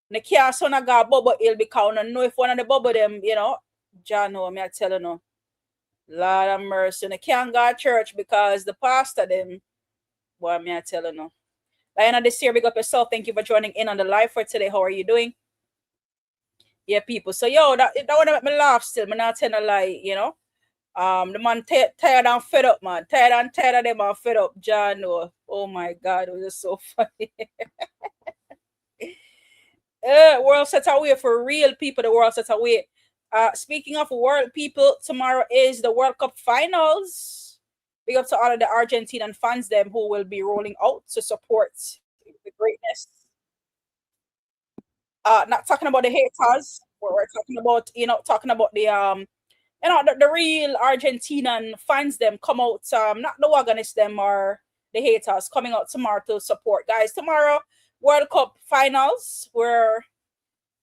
You can't son of God bubble ill because you know if one of the bubble them, you know, John, me I tell you no. Lord of mercy. You can't go to church because the pastor them, boy, me I tell you no. Diana this year, big up yourself. Thank you for joining in on the live for today. How are you doing? Yeah, people. So yo, that wanna make me laugh still. Me not telling a lie, you know. The man tired and fed up, man. Tired of them and fed up. John, oh my God, it was just so funny. World set away for real people. The world set away. Speaking of world people, tomorrow is the World Cup finals. Big up to all of the Argentinian fans, them who will be rolling out to support the greatness. Not talking about the haters. We're talking about, you know, the you know, the real Argentinian fans, them come out, not the wagonists, them or the haters coming out tomorrow to support. Guys, tomorrow, World Cup finals, where,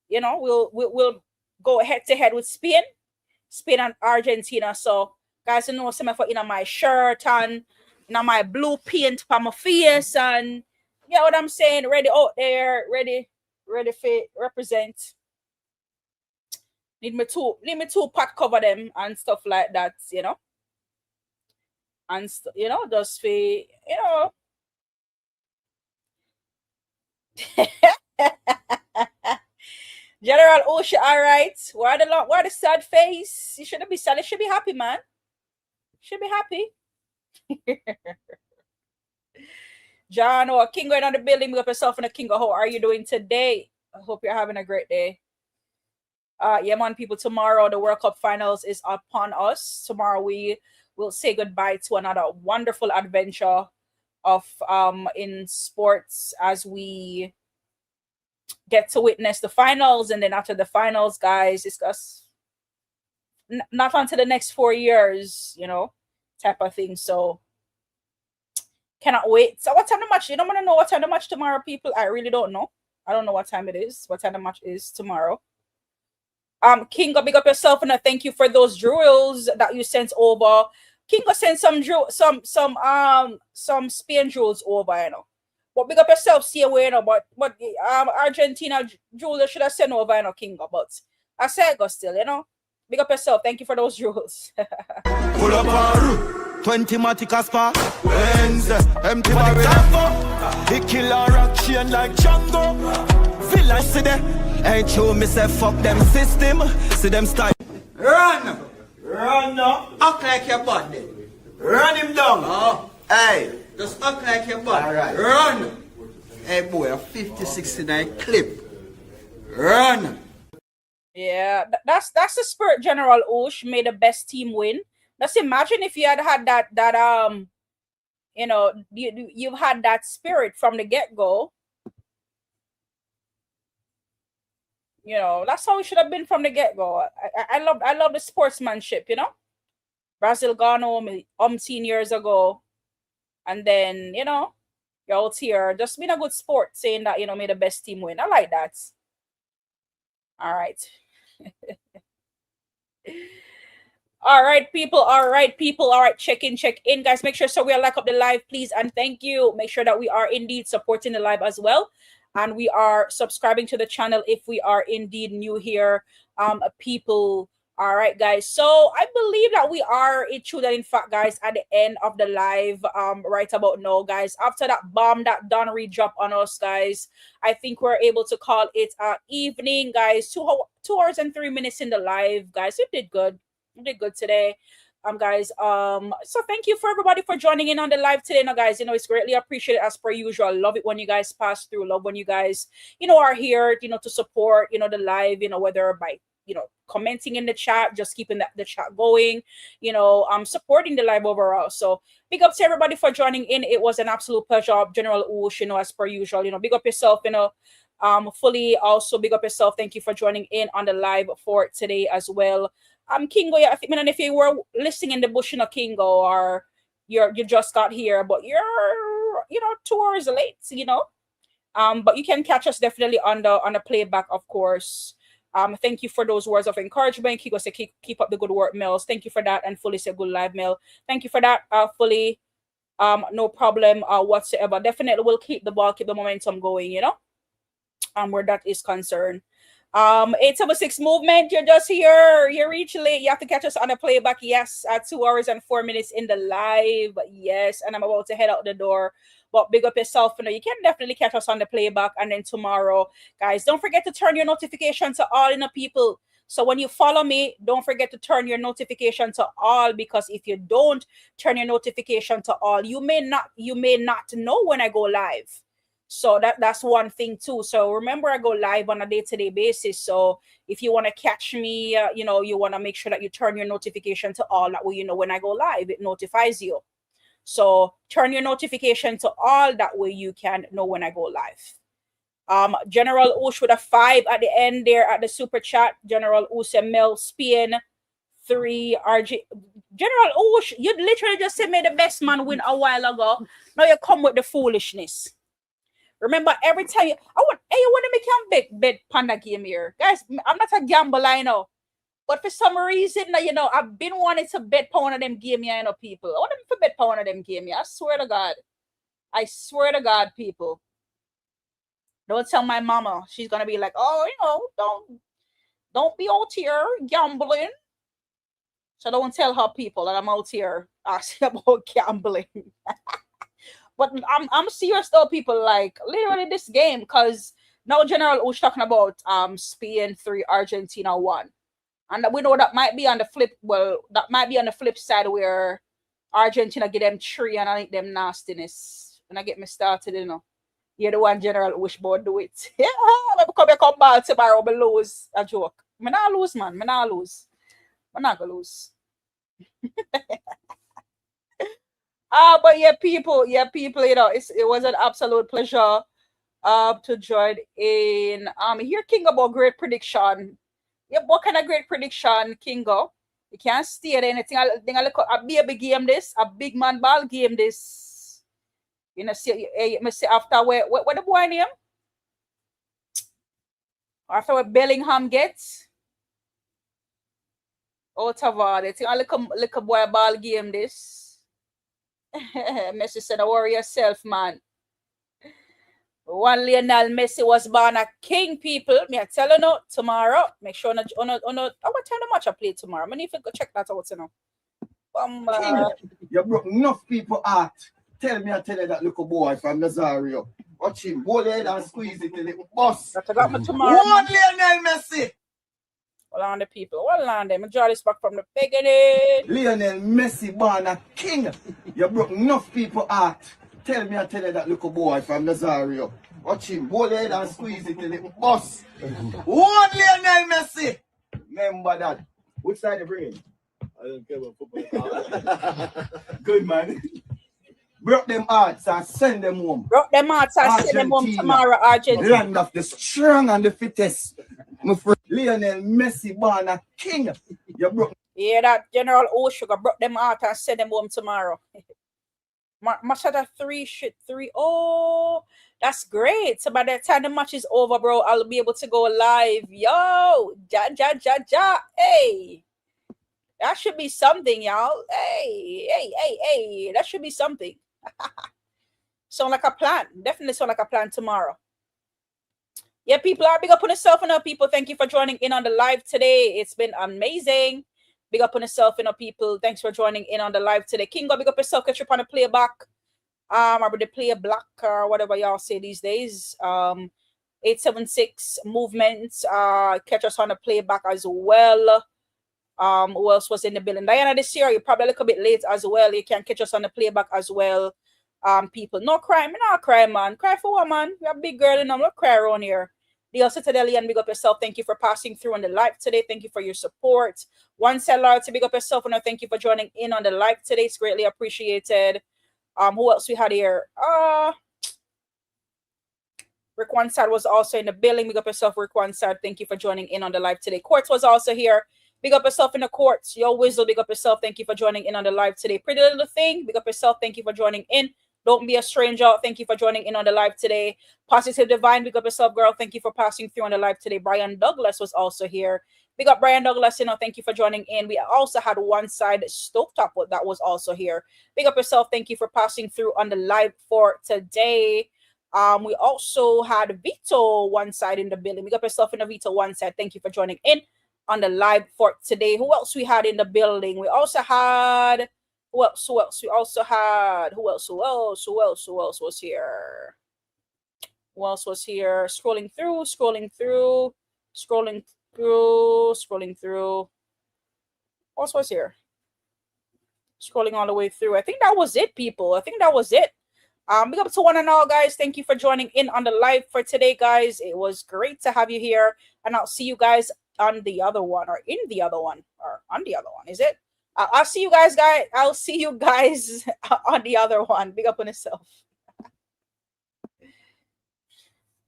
you know, we'll go head to head with Spain and Argentina. So, guys, you know, some of in my shirt and in my blue paint for my face, and you know what I'm saying, ready out there, ready for represent. Need me to pot cover them and stuff like that, you know. And you know, just for, you know. General Osha, all right. Why the sad face? You shouldn't be sad. You should be happy, man. Should be happy. John or King going on the building, up yourself and a King. How are you doing today? I hope you're having a great day. Yeah, man, people, tomorrow the World Cup finals is upon us. Tomorrow we will say goodbye to another wonderful adventure of in sports as we get to witness the finals, and then after the finals, guys, discuss not until the next 4 years, you know, type of thing. So cannot wait. So what time the match? You don't want to know what time the match tomorrow, people? I really don't know. I don't know what time it is. What time the match is tomorrow. Kingo, big up yourself, and I thank you for those drills that you sent over. Kingo sent some Spain drills over, you know. But big up yourself, see away, you know. But Argentina drills should have sent over, you know, Kingo. But I said go still, you know. Big up yourself. Thank you for those drills. Pull up on 20 Matic Spa. Wednesday, empty barrel. He kill a rock chain like Django. Village see them. Ain't true, me say fuck them system. See them style. Run! Run now. Act like your body. Run him down. Oh. Hey, just act like your body. Alright. Run! Hey boy, a 50-69 clip. Run! Yeah, that's the spirit. General Osh made the best team win. Just imagine if you had that you know, you've had that spirit from the get-go. You know, that's how it should have been from the get-go. I love the sportsmanship, you know. Brazil gone home 10 years ago. And then, you know, you're out here just being a good sport, saying that, you know, made the best team win. I like that. All right. All right, people. All right, people. All right, check in, guys. Make sure so we are like up the live, please, and thank you. Make sure that we are indeed supporting the live as well, and we are subscribing to the channel if we are indeed new here, people. All right, guys. So I believe that we are true that in fact, guys, at the end of the live, right about now, guys. After that bomb that Don Reed dropped on us, guys, I think we're able to call it evening, guys. 2 hours and 3 minutes in the live, guys. We did good. We did good today, guys. So thank you for everybody for joining in on the live today. Now, guys, you know, it's greatly appreciated as per usual. Love it when you guys pass through. Love when you guys, you know, are here, you know, to support, you know, the live, you know, whether by, you know, commenting in the chat, just keeping the chat going, you know, supporting the live overall. So big up to everybody for joining in. It was an absolute pleasure. General Oosh, you know, as per usual, you know, big up yourself, you know, fully also big up yourself. Thank you for joining in on the live for today as well. Kingo, yeah, I think, if you were listening in the bush, you know, Kingo, or you just got here, but you're, you know, 2 hours late, you know, but you can catch us definitely on the playback, of course. Thank you for those words of encouragement. Kingo say keep up the good work, Mellz. Thank you for that, and fully say good live, Mel. Thank you for that, fully. No problem whatsoever. Definitely will keep the ball, keep the momentum going, you know, where that is concerned. 876 movement, you're just here, you reach late, you have to catch us on a playback. Yes, at 2 hours and 4 minutes in the live. Yes, and I'm about to head out the door, but big up yourself, you know, you can definitely catch us on the playback. And then tomorrow, guys, don't forget to turn your notification to all, in the people. So when you follow me, don't forget to turn your notification to all, because if you don't turn your notification to all, you may not know when I go live. So that's one thing too. So remember, I go live on a day-to-day basis. So if you want to catch me, you know, you want to make sure that you turn your notification to all. That way, you know, when I go live, it notifies you. So turn your notification to all. That way you can know when I go live. General Oosh with a 5 at the end there at the super chat. General Oosh and Mel Spain 3 RG. General Oosh, you literally just said made the best man win a while ago. Now you come with the foolishness. Remember, every time you want to make him bet panda game here. Guys, I'm not a gambler, I know. But for some reason, you know, I've been wanting to bet for one of them game here, you know, people. I want them to bet for one of them game here. I swear to God. I swear to God, people. Don't tell my mama. She's gonna be like, oh, you know, don't be out here gambling. So don't tell her, people, that I'm out here asking about gambling. But I'm serious though, people, like literally this game, because now General Oosh talking about Spain 3, Argentina 1. And we know that might be on the flip, well, that might be on the flip side where Argentina get them 3 and I think them nastiness. When I get me started, you know. You're the one General Oosh board do it. Yeah, maybe come back tomorrow, but lose. A joke. I'm not lose, man. I'm not lose. I'm not gonna lose. But yeah, people, you know, it was an absolute pleasure to join in. Here, Kingo, about great prediction. Yeah, what kind of great prediction, Kingo? You can't stay there. Anything I look a baby game this, a big man ball game this. You know, see, me say after where the boy name? After where Bellingham gets out of all, I think I look a boy ball game this. Messi said, "Don't worry yourself, man." One Lionel Messi was born a king, people. Me I tell you no tomorrow. Make sure what time the match I play tomorrow. I need to go check that out, you know. You broke enough people heart. Tell me, I tell you that little boy from Nazario. Watch him, hold head and squeeze it till it bust. That I got me tomorrow. One Lionel Messi. Hold on the people. Hold on them. I draw this back from the beginning. Lionel Messi born a king. You broke enough people heart. Tell me, I tell you that little boy from Nazario. Watch him, hold head and squeeze it till it bust. One Lionel Messi. Remember that. Which side you bring? I don't care about football. Good man. Broke them hearts and send them home. Broke them hearts and send them home tomorrow, Argentina. Land of the strong and the fittest. My friend Lionel Messi born a king. You broke. Yeah, that General O'Sugar broke them hearts and send them home tomorrow. Masicka 3. Oh, that's great. So by the time the match is over, bro, I'll be able to go live. Yo, ja. Hey. That should be something, y'all. Hey. That should be something. Sound like a plan. Definitely sound like a plan tomorrow. Yeah, people are big up on yourself and people. Thank you for joining in on the live today. It's been amazing. Big up on yourself and people. Thanks for joining in on the live today. Kingo, big up yourself. Catch up on the playback. Or the player black or whatever y'all say these days. 876 movements. Catch us on the playback as well. Who else was in the building? Diana this year, you're probably a little bit late as well. You can catch us on the playback as well. People, no crime, not cry, man. Cry for what, man? You're a big girl and I'm not cry around here. DL Citadelian, big up yourself. Thank you for passing through on the live today. Thank you for your support. One Cellar to big up yourself and thank you for joining in on the live today. It's greatly appreciated. Who else we had here? Rick Wansad was also in the building. Big up yourself, Rick Wansad. Thank you for joining in on the live today. Quartz was also here. Big up yourself in the courts. Yo, Wizzle, big up yourself. Thank you for joining in on the live today. Pretty Little Thing, big up yourself. Thank you for joining in. Don't be a stranger. Thank you for joining in on the live today. Positive Divine, big up yourself, girl. Thank you for passing through on the live today. Brian Douglas was also here. Big up Brian Douglas, thank you for joining in. We also had One Side Stovetop that was also here. Big up yourself. Thank you for passing through on the live for today. We also had Vito One Side in the building. Big up yourself in the Vito One Side. Thank you for joining in on the live for today. Who else we had in the building? We also had who else? We also had who else was here? Who else was here? Scrolling through. What else was here? Scrolling all the way through. I think that was it, people. I think that was it. Big up to one and all, guys. Thank you for joining in on the live for today, guys. It was great to have you here, and I'll see you guys on the other one, or in the other one, or on the other one. Is it? I'll see you guys. I'll see you guys on the other one. Big up on yourself.